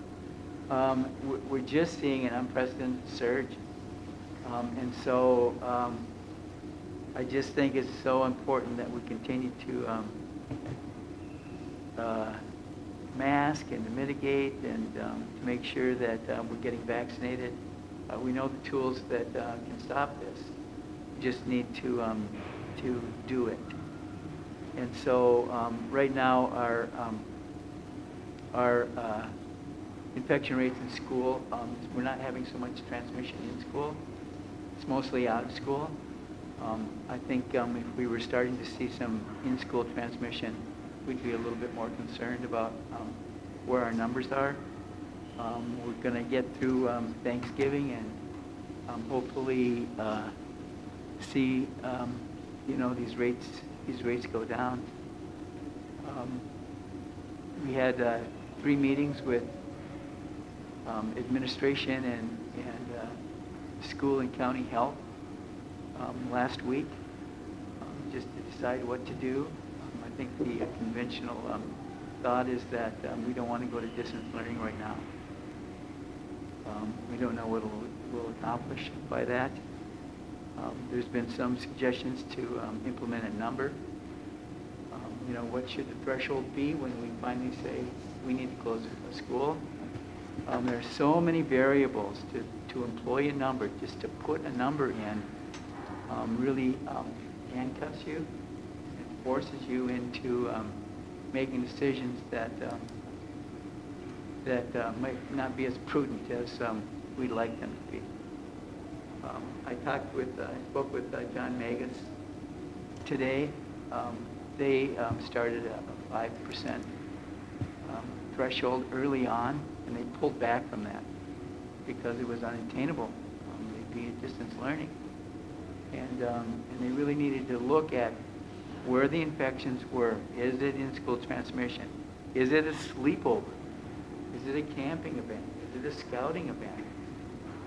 We're just seeing an unprecedented surge. And so I just think it's so important that we continue to mask and to mitigate and to make sure that we're getting vaccinated. We know the tools that can stop this. We just need to do it. And so right now our infection rates in school, we're not having so much transmission in school. It's mostly out of school. I think if we were starting to see some in-school transmission, we'd be a little bit more concerned about where our numbers are. We're going to get through Thanksgiving and hopefully see these rates go down. We had 3 meetings with administration and school and county health last week, just to decide what to do. I think the conventional thought is that we don't want to go to distance learning right now. We don't know what we'll accomplish by that. There's been some suggestions to implement a number. What should the threshold be when we finally say we need to close a school? There are so many variables to employ a number. Just to put a number in really handcuffs you and forces you into making decisions that might not be as prudent as we'd like them to be. I spoke with John Magus today. They started a 5% threshold early on, and they pulled back from that because it was unattainable. They'd be at distance learning. And they really needed to look at where the infections were. Is it in-school transmission? Is it a sleepover? Is it a camping event? Is it a scouting event?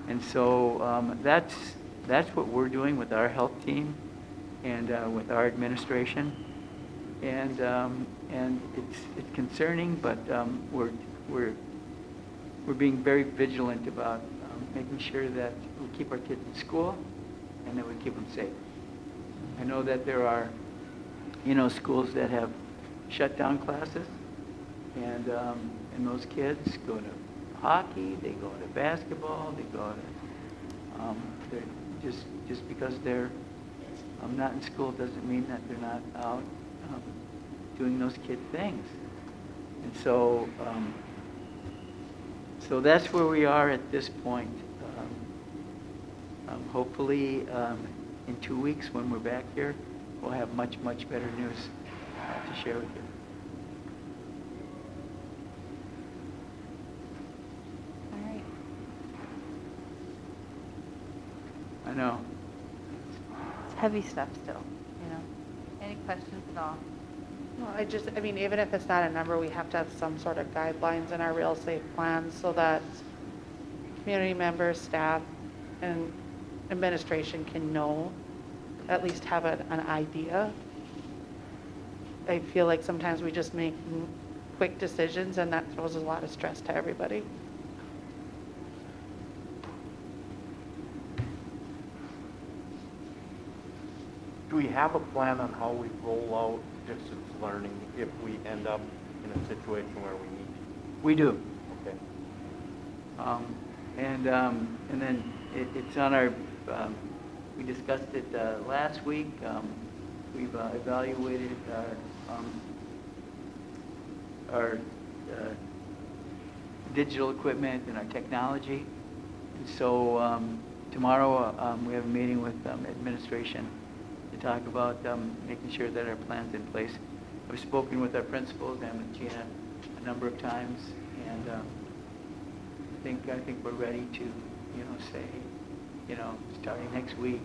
And so that's what we're doing with our health team and with our administration. And it's concerning, but we're being very vigilant about making sure that we keep our kids in school and that we keep them safe. I know that there are, schools that have shut down classes, and those kids go to hockey, they go to basketball, they go to, they're just because they're not in school doesn't mean that they're not out doing those kid things. And so, so that's where we are at this point. Hopefully, in 2 weeks when we're back here, we'll have much, much better news to share with you. All right. I know. It's heavy stuff still, you know. Any questions at all? Well, I mean, even if it's not a number, we have to have some sort of guidelines in our real safe plans so that community members, staff, and administration can know, at least have an idea. I feel like sometimes we just make quick decisions and that throws a lot of stress to everybody. Do we have a plan on how we roll out distance learning if we end up in a situation where we need to? We do. Okay. And then it's on our, we discussed it last week. We've evaluated our digital equipment and our technology. And so tomorrow we have a meeting with administration to talk about making sure that our plan's in place. I've spoken with our principals and with Gina a number of times, and I think we're ready to, say, starting next week,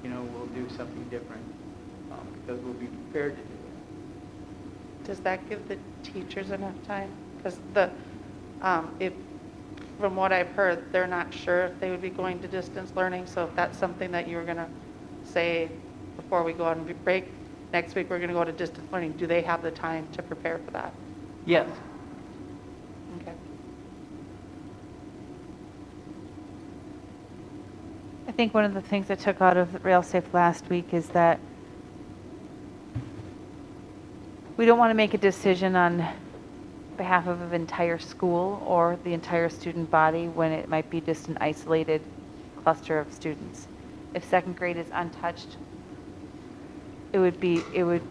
we'll do something different because we'll be prepared to do it. Does that give the teachers enough time? Because if, from what I've heard, they're not sure if they would be going to distance learning. So if that's something that you were going to say before we go on break, next week we're going to go to distance learning, do they have the time to prepare for that? Yes. Okay. I think one of the things I took out of RailSafe last week is that we don't want to make a decision on behalf of an entire school or the entire student body when it might be just an isolated cluster of students. If second grade is untouched, it would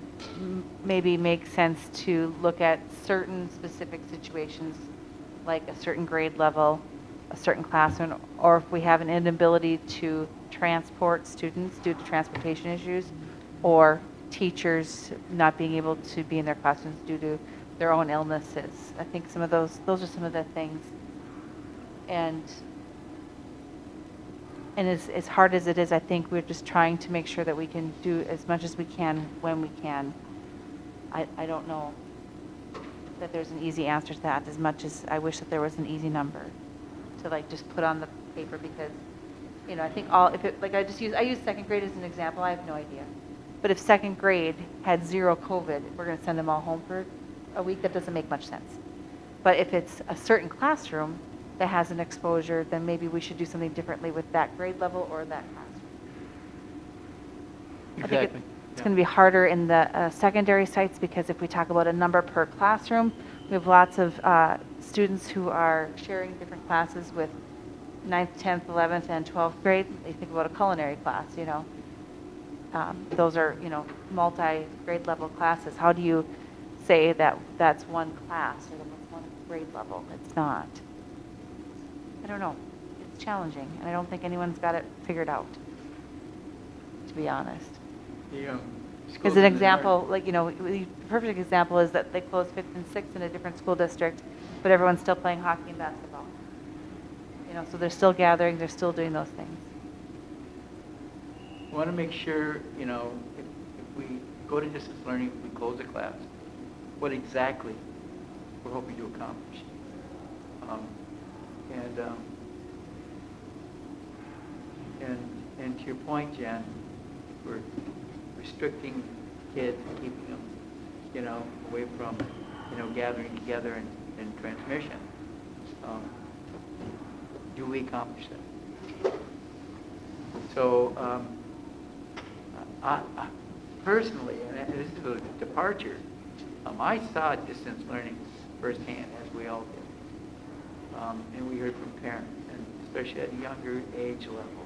maybe make sense to look at certain specific situations, like a certain grade level, a certain classroom, or if we have an inability to transport students due to transportation issues, or teachers not being able to be in their classrooms due to their own illnesses. I think some of those are some of the things. And as hard as it is, I think we're just trying to make sure that we can do as much as we can when we can. I don't know that there's an easy answer to that, as much as I wish that there was an easy number to like just put on the paper, because I think I use second grade as an example. I have no idea. But if second grade had 0 COVID, we're going to send them all home for a week. That doesn't make much sense. But if it's a certain classroom that has an exposure, then maybe we should do something differently with that grade level or that classroom. Exactly. I think it's going to be harder in the secondary sites, because if we talk about a number per classroom, we have lots of students who are sharing different classes with 9th, 10th, 11th, and 12th grade. You think about a culinary class, those are, multi-grade level classes. How do you say that that's one class or that's one grade level? It's not. I don't know. It's challenging, and I don't think anyone's got it figured out, to be honest. As an example, the perfect example is that they closed 5th and 6th in a different school district, but everyone's still playing hockey and basketball. So they're still gathering, they're still doing those things. We want to make sure, if we go to distance learning, if we close a class, what exactly we're hoping to accomplish. And to your point, Jan, we're restricting kids and keeping them, away from, gathering together and transmission. Do we accomplish that? So I personally, and this is a departure, I saw distance learning firsthand, as we all did. And we heard from parents, and especially at a younger age level.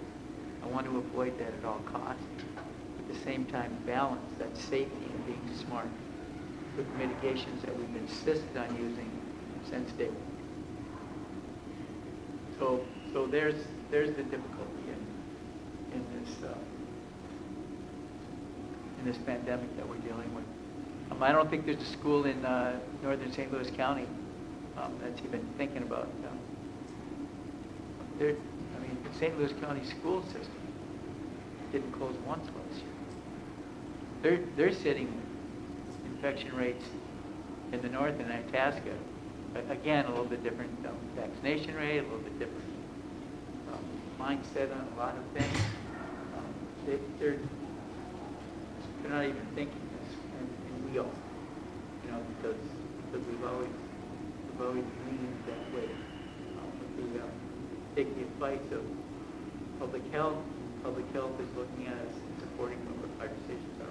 I want to avoid that at all costs. At the same time, balance that safety and being smart with mitigations that we've insisted on using since day one. So there's the difficulty in this pandemic that we're dealing with. I don't think there's a school in northern St. Louis County that's even thinking about. The St. Louis County school system didn't close once last year. They're sitting infection rates in the north in Itasca. Again, a little bit different vaccination rate, a little bit different mindset on a lot of things. They're not even thinking this, and we are, because we've always leaned that way. We take the advice of public health. Public health is looking at us and supporting what our decisions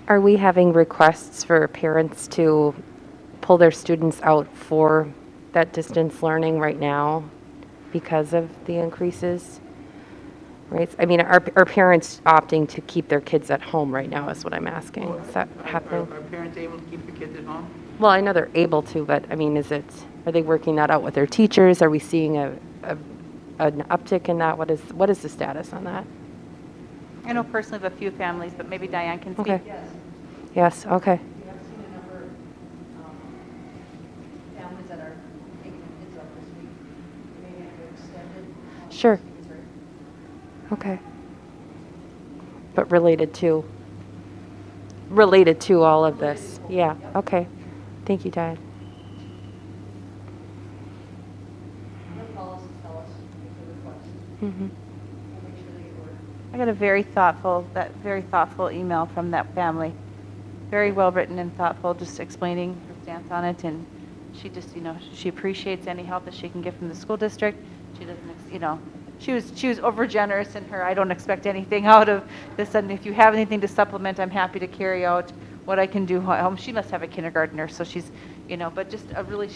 are. Are we having requests for parents to pull their students out for that distance learning right now because of the increases? Right? I mean, are parents opting to keep their kids at home right now is what I'm asking. Is that happening? Are parents able to keep the kids at home? Well, I know they're able to, but I mean, are they working that out with their teachers? Are we seeing an uptick in that? What is the status on that? I know personally of a few families, but maybe Diane can speak. Okay. Yes, okay. We have seen a number of families that are taking their kids up this week. Maybe have to extend it. Sure. Okay. But related to all of this. Yeah, okay. Thank you, Diane. What policies tell us if the request. Mm-hmm. We'll make sure they get ordered. I got a very thoughtful email from that family. Very well written and thoughtful, just explaining her stance on it, and she just, she appreciates any help that she can get from the school district. She doesn't, she was over generous in her, I don't expect anything out of this, and if you have anything to supplement, I'm happy to carry out what I can do at home. She must have a kindergartner, so she's, but just she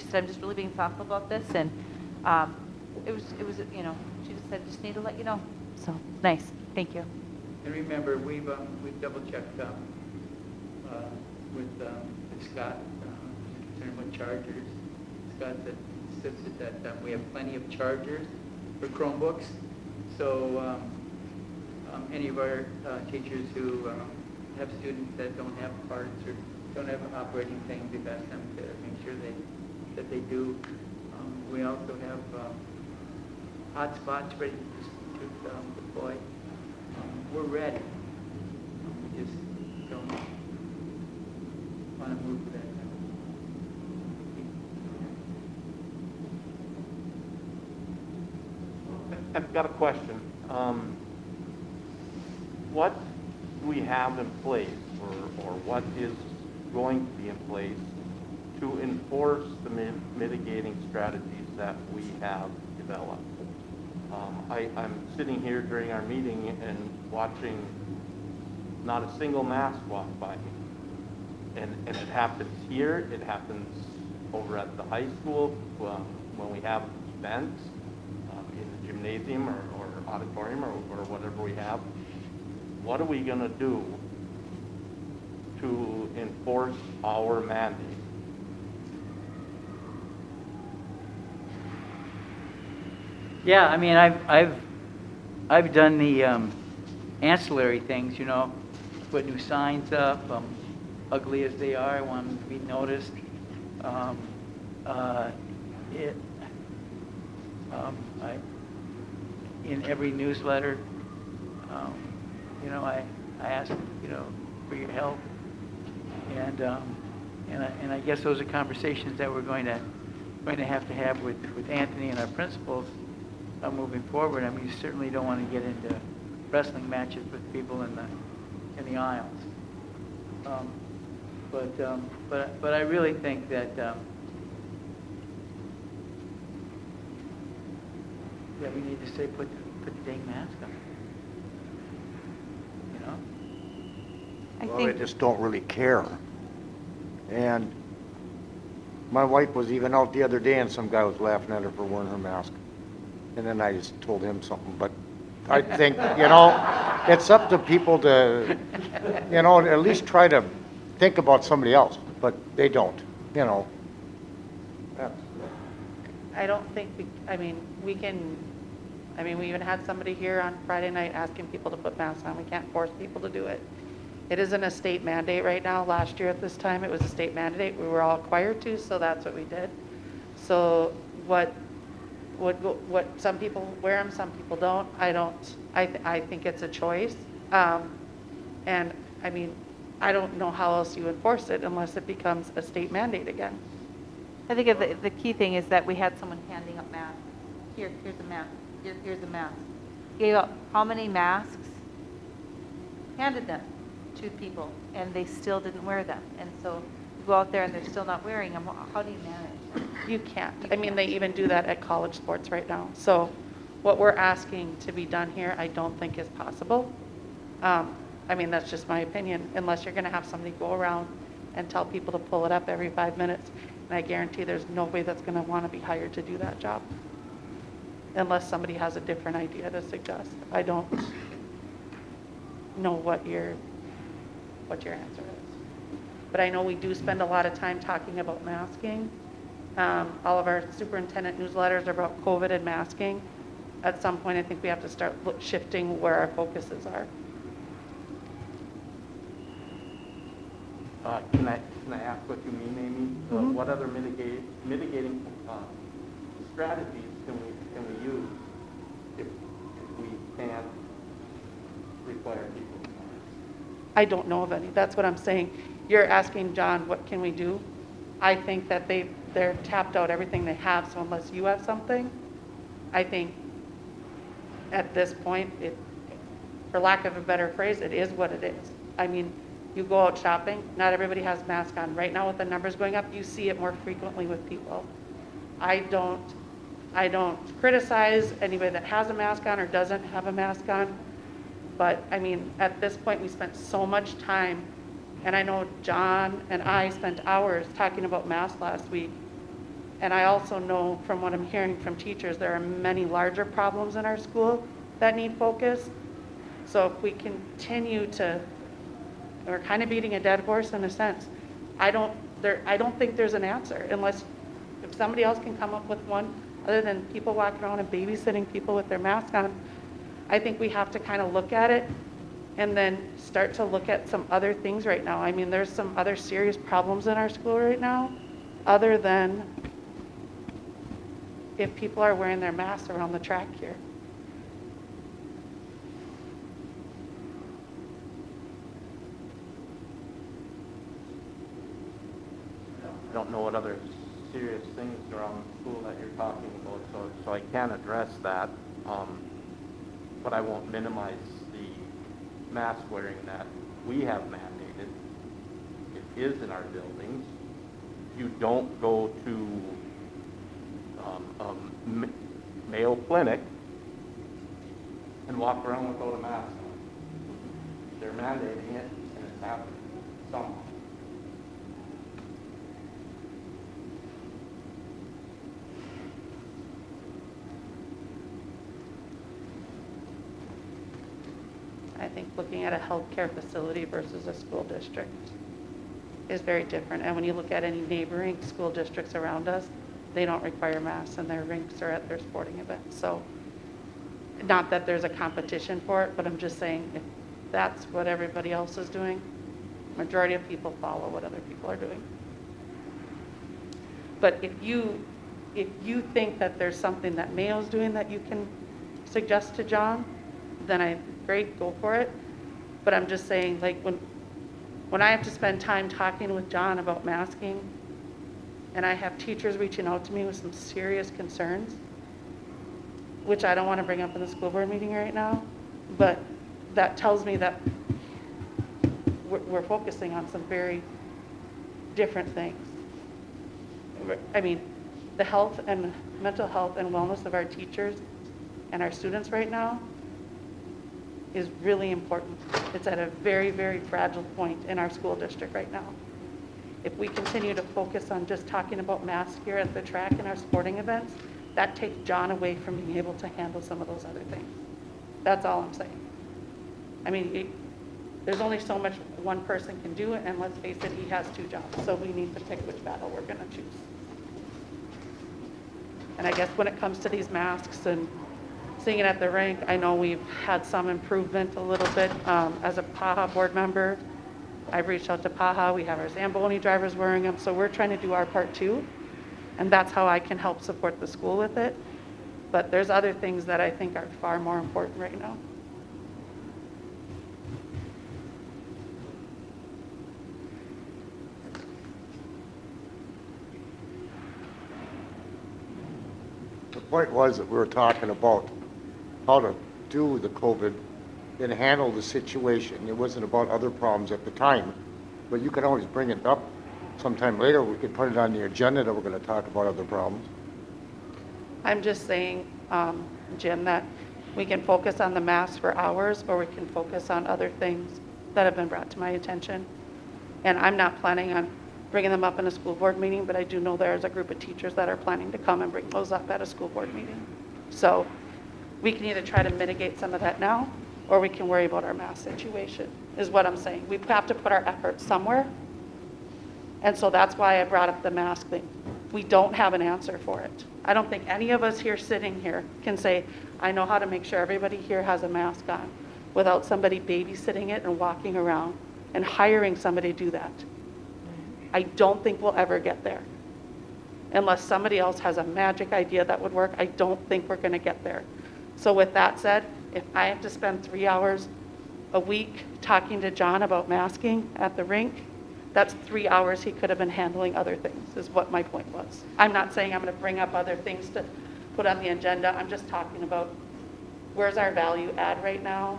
said, I'm just really being thoughtful about this, and it was, she just said, just need to let you know. So, nice. Thank you. And remember, we've double-checked with Scott concerned with chargers. Scott said that we have plenty of chargers for Chromebooks. So any of our teachers who have students that don't have parts or don't have operating things, we've asked them to make sure that they do. We also have hotspots ready to deploy. We're ready. We just don't want to move that. I've got a question. What do we have in place, or what is going to be in place to enforce the mitigating strategies that we have developed? I'm sitting here during our meeting and watching not a single mask walk by me. And it happens here, it happens over at the high school when we have events in the gymnasium or auditorium or whatever we have. What are we going to do to enforce our mandate? Yeah, I mean, I've done the ancillary things, put new signs up, ugly as they are, I want them to be noticed. In every newsletter, I ask, for your help, and I guess those are conversations that we're going to have with Anthony and our principals moving forward. I mean, you certainly don't want to get into wrestling matches with people in the aisles. But I really think that Yeah, we need to say, put the dang mask on. You know? I Well, think they just don't really care. And my wife was even out the other day and some guy was laughing at her for wearing her mask. And then I just told him something, but I think, it's up to people to, at least try to think about somebody else, but they don't, That's- I don't think, we can, we even had somebody here on Friday night asking people to put masks on. We can't force people to do it. It isn't a state mandate right now. Last year at this time, it was a state mandate. We were all required to, so that's what we did. So what some people wear them, some people don't. I think it's a choice. And I don't know how else you enforce it unless it becomes a state mandate again. I think the key thing is that we had someone handing up masks. Here's a mask. Here's a mask. Gave out how many masks? Handed them to people, and they still didn't wear them. And so you go out there and they're still not wearing them. How do you manage? You can't. They even do that at college sports right now. So what we're asking to be done here, I don't think is possible. That's just my opinion, unless you're going to have somebody go around and tell people to pull it up every 5 minutes. And I guarantee there's nobody that's going to want to be hired to do that job, unless somebody has a different idea to suggest. I don't know what your answer is. But I know we do spend a lot of time talking about masking. All of our superintendent newsletters are about COVID and masking. At some point, I think we have to start shifting where our focuses are. Can I ask what you mean, Amy? Mm-hmm. What other mitigating strategies can we use if we can't require people to sign? I don't know of any. That's what I'm saying. You're asking, John, what can we do? I think that they're tapped out everything they have, so unless you have something, I think at this point, for lack of a better phrase, it is what it is. You go out shopping, not everybody has masks on. Right now with the numbers going up, you see it more frequently with people. I don't criticize anybody that has a mask on or doesn't have a mask on, but at this point we spent so much time, and I know John and I spent hours talking about masks last week, and I also know from what I'm hearing from teachers, there are many larger problems in our school that need focus. So if we continue to, we're kind of beating a dead horse in a sense. I don't think there's an answer unless if somebody else can come up with one other than people walking around and babysitting people with their mask on. I think we have to kind of look at it and then start to look at some other things right now. There's some other serious problems in our school right now other than if people are wearing their masks around the track here. I don't know what other serious things around the school that you're talking about, so I can't address that. But I won't minimize the mask wearing that we have mandated. It is in our buildings. You don't go to Mayo Clinic and walk around without a mask on. They're mandating it, and it's happening somehow. I think looking at a healthcare facility versus a school district is very different. And when you look at any neighboring school districts around us, they don't require masks in their rinks or at their sporting events. So not that there's a competition for it, but I'm just saying if that's what everybody else is doing, majority of people follow what other people are doing. But if you think that there's something that Mayo's doing that you can suggest to John, then great, go for it. But I'm just saying, like when I have to spend time talking with John about masking, and I have teachers reaching out to me with some serious concerns, which I don't want to bring up in the school board meeting right now, but that tells me that we're focusing on some very different things. The health and mental health and wellness of our teachers and our students right now is really important. It's at a very, very fragile point in our school district right now. If we continue to focus on just talking about masks here at the track and our sporting events, that takes John away from being able to handle some of those other things. That's all I'm saying. I mean, there's only so much one person can do, and let's face it, he has 2 jobs, so we need to pick which battle we're gonna choose. And I guess when it comes to these masks and seeing it at the rink, I know we've had some improvement a little bit. As a PAHA board member, I've reached out to PAHA. We have our Zamboni drivers wearing them, so we're trying to do our part too. And that's how I can help support the school with it. But there's other things that I think are far more important right now. The point was that we were talking about how to do the COVID and handle the situation. It wasn't about other problems at the time, but you can always bring it up sometime later. We could put it on the agenda that we're going to talk about other problems. I'm just saying, Jim, that we can focus on the masks for hours, or we can focus on other things that have been brought to my attention. And I'm not planning on bringing them up in a school board meeting, but I do know there's a group of teachers that are planning to come and bring those up at a school board meeting. So we can either try to mitigate some of that now, or we can worry about our mask situation, is what I'm saying. We have to put our efforts somewhere. And so that's why I brought up the mask thing. We don't have an answer for it. I don't think any of us here sitting here can say, I know how to make sure everybody here has a mask on, without somebody babysitting it and walking around and hiring somebody to do that. I don't think we'll ever get there. Unless somebody else has a magic idea that would work, I don't think we're gonna get there. So with that said, if I have to spend 3 hours a week talking to John about masking at the rink, that's 3 hours he could have been handling other things, is what my point was. I'm not saying I'm gonna bring up other things to put on the agenda. I'm just talking about where's our value add right now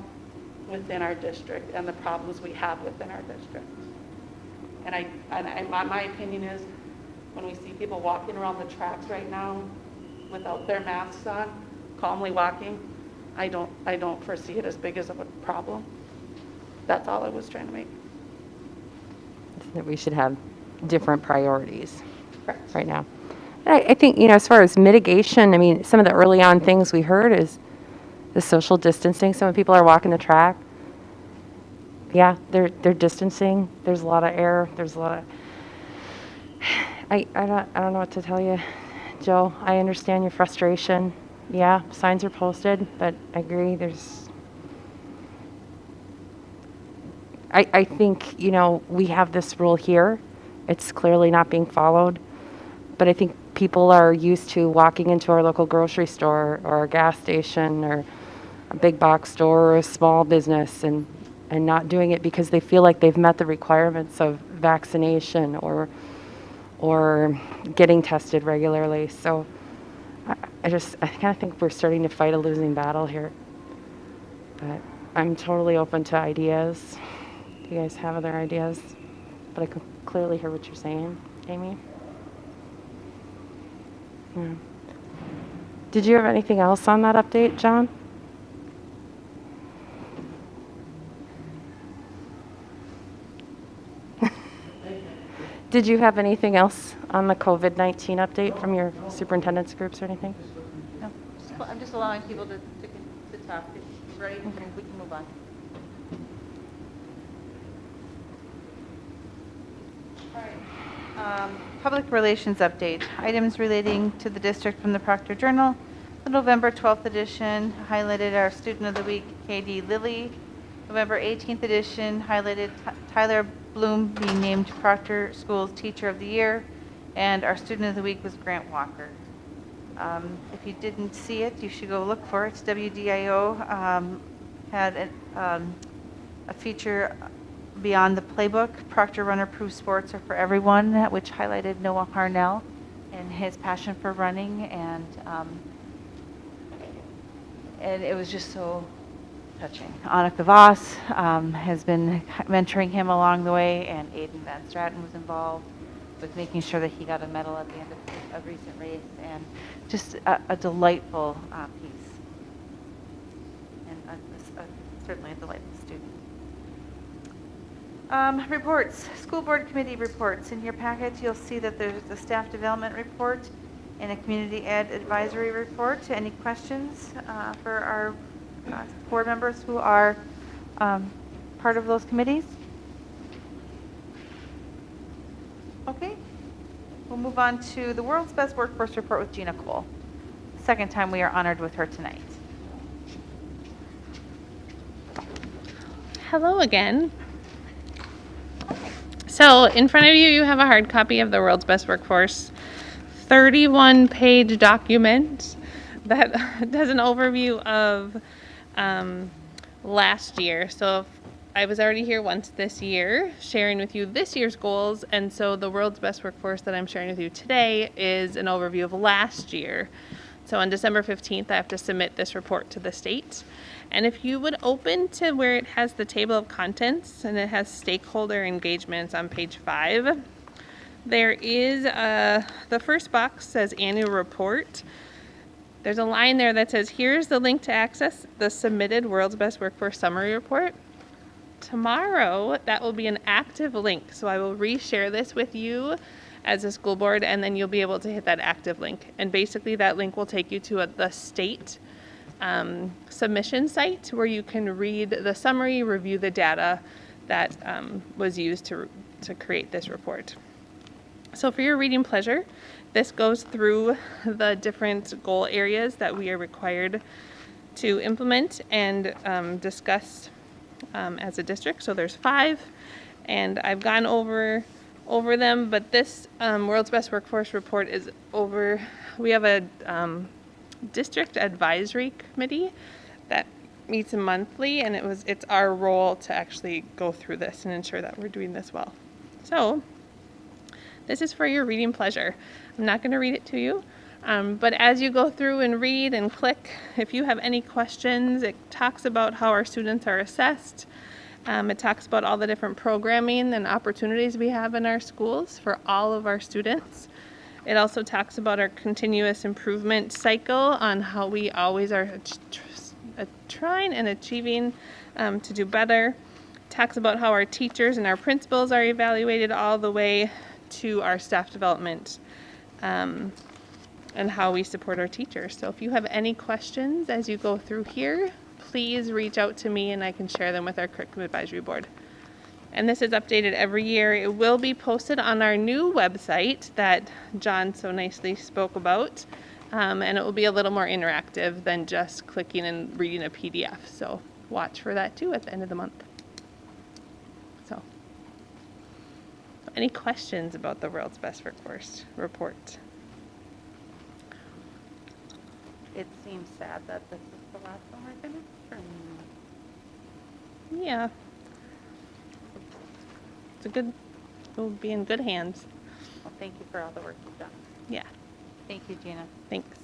within our district and the problems we have within our district. And my opinion is, when we see people walking around the tracks right now without their masks on, calmly walking, I don't foresee it as big as of a problem. That's all I was trying to make. That we should have different priorities Correct. right now. I think, as far as mitigation, I mean, some of the early on things we heard is the social distancing. Some people are walking the track. Yeah, they're distancing. There's a lot of air. There's a lot of. I don't know what to tell you, Joe. I understand your frustration. Yeah, signs are posted, but I agree. I think, we have this rule here. It's clearly not being followed. But I think people are used to walking into our local grocery store or a gas station or a big box store or a small business and not doing it because they feel like they've met the requirements of vaccination or getting tested regularly. So I kind of think we're starting to fight a losing battle here. But I'm totally open to ideas. If you guys have other ideas, but I can clearly hear what you're saying, Amy. Yeah. Did you have anything else on that update, John? Did you have anything else on the COVID-19 update from your superintendent's groups or anything? No, I'm just allowing people to talk. Right? Okay. We can move on. Public relations update. Items relating to the district from the Proctor Journal. The November 12th edition highlighted our Student of the Week, KD Lilly. November 18th edition highlighted Tyler Bloom being named Proctor Schools Teacher of the Year. And our Student of the Week was Grant Walker. If you didn't see it, you should go look for it. WDIO had a feature Beyond the Playbook, Proctor Runner-Proof Sports Are for Everyone, which highlighted Noah Harnell and his passion for running, and it was just so touching. Annika Voss has been mentoring him along the way, and Aiden Van Straten was involved with making sure that he got a medal at the end of a recent race, and just a delightful piece. certainly a delightful student. Reports, school board committee reports. In your packet, you'll see that there's a staff development report and a community ed advisory report. Any questions for our board members who are part of those committees? Okay, we'll move on to the World's Best Workforce Report with Gina Cole. Second time we are honored with her tonight. Hello again. So in front of you, you have a hard copy of the World's Best Workforce 31-page document that does an overview of last year. So I was already here once this year sharing with you this year's goals, and so the World's Best Workforce that I'm sharing with you today is an overview of last year. So on December 15th, I have to submit this report to the state. And if you would open to where it has the table of contents and it has stakeholder engagements on page 5, there is the first box says annual report. There's a line there that says, here's the link to access the submitted World's Best Workforce Summary Report. Tomorrow, that will be an active link. So I will reshare this with you as a school board, and then you'll be able to hit that active link. And basically that link will take you to the state submission site where you can read the summary, review the data that was used to create this report. So for your reading pleasure, this goes through the different goal areas that we are required to implement and discuss as a district. So there's 5, and I've gone over them, but this World's Best Workforce Report is over. We have a district advisory committee that meets monthly, and it's our role to actually go through this and ensure that we're doing this well. So this is for your reading pleasure. I'm not going to read it to you, but as you go through and read and click, if you have any questions, it talks about how our students are assessed. It talks about all the different programming and opportunities we have in our schools for all of our students. It also talks about our continuous improvement cycle on how we always are trying and achieving to do better. It talks about how our teachers and our principals are evaluated all the way to our staff development and how we support our teachers. So if you have any questions as you go through here, please reach out to me and I can share them with our curriculum advisory board. And this is updated every year. It will be posted on our new website that John so nicely spoke about. And it will be a little more interactive than just clicking and reading a PDF. So watch for that too at the end of the month. So any questions about the World's Best Workforce Report? It seems sad that this is the last one we're going to do. Yeah. We'll be in good hands. Well, thank you for all the work you've done. Yeah. Thank you, Gina. Thanks.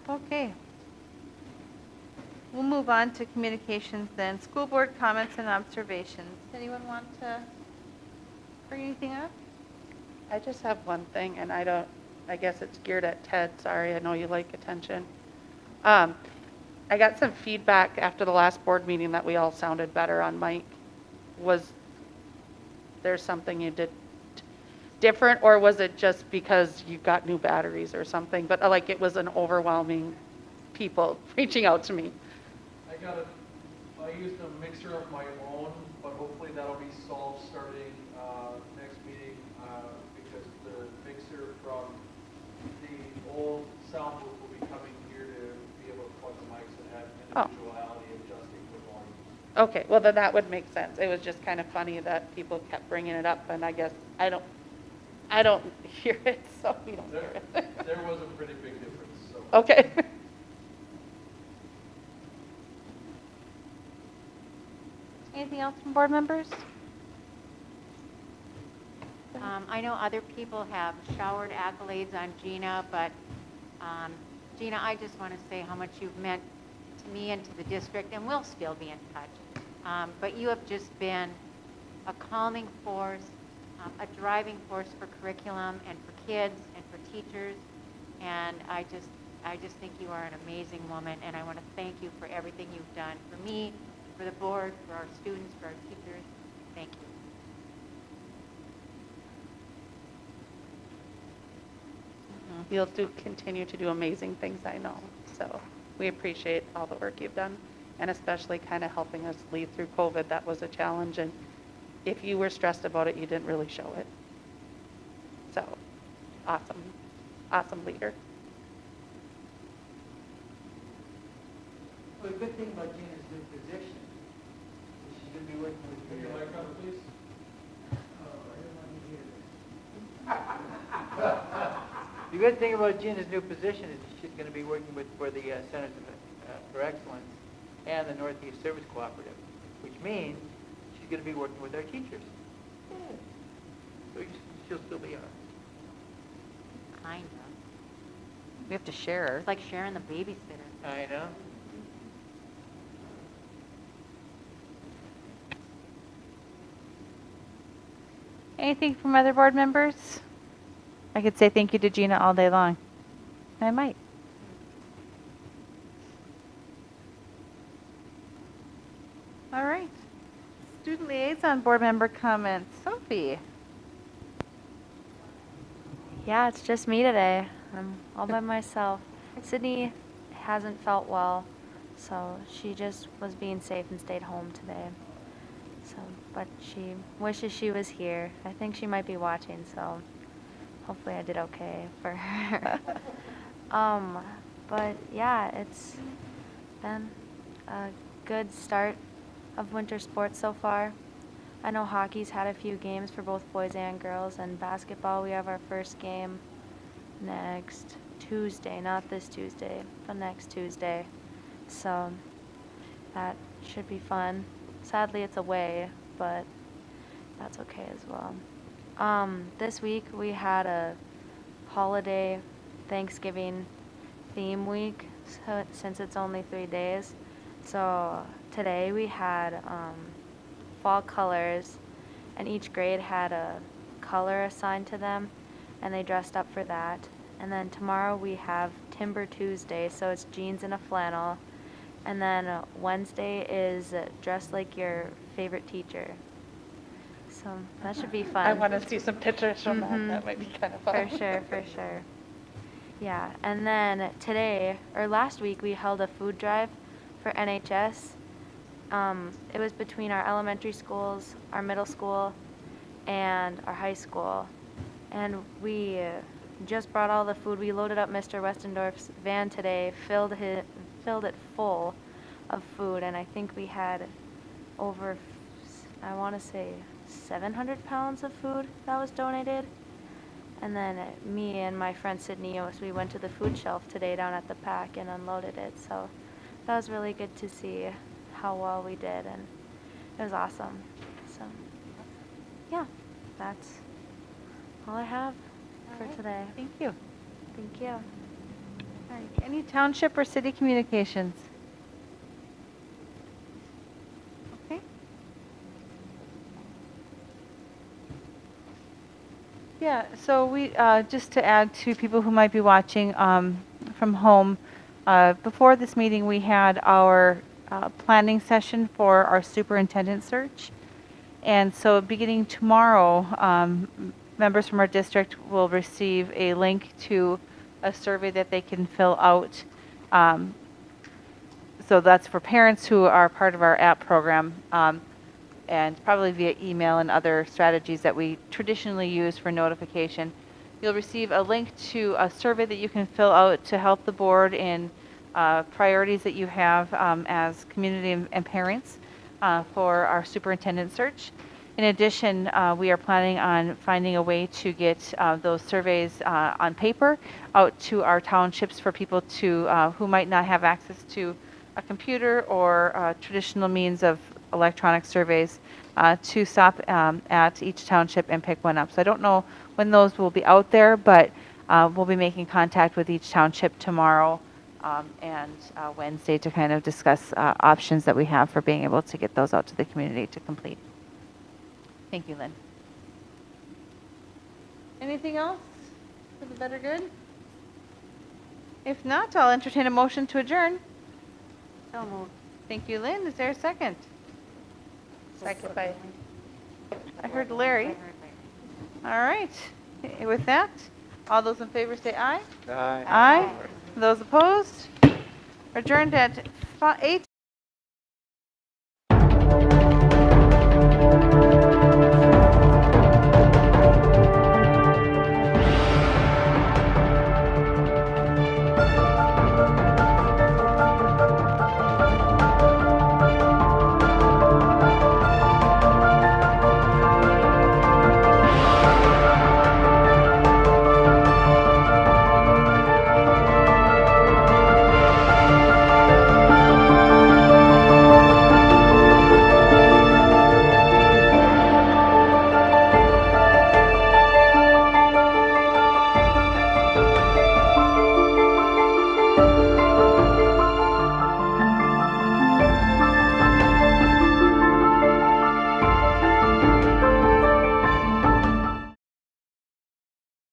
Okay. We'll move on to communications then. School board comments and observations. Anyone want to bring anything up? I just have one thing, and I guess it's geared at Ted. Sorry, I know you like attention. I got some feedback after the last board meeting that we all sounded better on mic. Was there something you did different, or was it just because you got new batteries or something? But like it was an overwhelming people reaching out to me. I used a mixer of my own, but hopefully that'll be solved starting next meeting because the mixer from the old sound booth will be coming here to be able to plug the mics and have individuality adjusting the volume. Okay, well then that would make sense. It was just kind of funny that people kept bringing it up, and I guess I don't hear it, so you don't hear it. There was a pretty big difference. So. Okay. Anything else from board members? I know other people have showered accolades on Gina, but Gina, I just want to say how much you've meant to me and to the district, and we'll still be in touch. But you have just been a calming force, a driving force for curriculum and for kids and for teachers, and I just think you are an amazing woman, and I want to thank you for everything you've done for me, for the board, for our students, for our teachers. Thank you. You'll continue to do amazing things, I know. So we appreciate all the work you've done, and especially kind of helping us lead through COVID. That was a challenge, and if you were stressed about it, you didn't really show it. So, awesome leader. Well, the good thing about Gina's new position is she's going to be working with Can you your... mic on, please? The good thing about Gina's new position is she's going to be working for the Centers for Excellence and the Northeast Service Cooperative, which means she's going to be working with our teachers. So she'll still be ours. Kind of. We have to share. It's like sharing the babysitter. I know. Anything from other board members? I could say thank you to Gina all day long. I might. All right. Student liaison board member comments. Sophie. Yeah, it's just me today. I'm all by myself. Sydney hasn't felt well, so she just was being safe and stayed home today. So, but she wishes she was here. I think she might be watching, so hopefully I did okay for her. But yeah, it's been a good start of winter sports so far. I know hockey's had a few games for both boys and girls, and basketball, we have our first game next Tuesday, not this Tuesday, but next Tuesday. So that should be fun. Sadly, it's away, but that's okay as well. This week we had a holiday Thanksgiving theme week, so since it's only 3 days. So today we had fall colors, and each grade had a color assigned to them, and they dressed up for that. And then tomorrow we have Timber Tuesday, so it's jeans and a flannel. And then Wednesday is dress like your favorite teacher. So that should be fun. I want to see some pictures from that. That might be kind of fun. For sure, for sure. Yeah, and then today, or last week, we held a food drive for NHS. It was between our elementary schools, our middle school, and our high school. And we just brought all the food. We loaded up Mr. Westendorf's van today, filled it full of food, and I think we had over, I want to say, 700 pounds of food that was donated. And then me and my friend Sydney, we went to the food shelf today down at the PAC and unloaded it. So that was really good to see how well we did, and it was awesome. So yeah, that's all I have for today. Thank you. Thank you. All right. Any township or city communications? Okay. Yeah, so we, just to add to people who might be watching from home, before this meeting we had our planning session for our superintendent search. And so beginning tomorrow, members from our district will receive a link to a survey that they can fill out. So that's for parents who are part of our app program, and probably via email and other strategies that we traditionally use for notification. You'll receive a link to a survey that you can fill out to help the board in priorities that you have as community and parents for our superintendent search. In addition, we are planning on finding a way to get those surveys on paper out to our townships for people to who might not have access to a computer or traditional means of electronic surveys, to stop at each township and pick one up. So I don't know when those will be out there, but we'll be making contact with each township tomorrow and Wednesday to kind of discuss options that we have for being able to get those out to the community to complete. Thank you, Lynn. Anything else? For the better good? If not, I'll entertain a motion to adjourn. So moved. Thank you, Lynn. Is there a second? Second by I heard Larry. All right. With that, all those in favor say aye. Aye. Aye. Those opposed? Adjourned at 8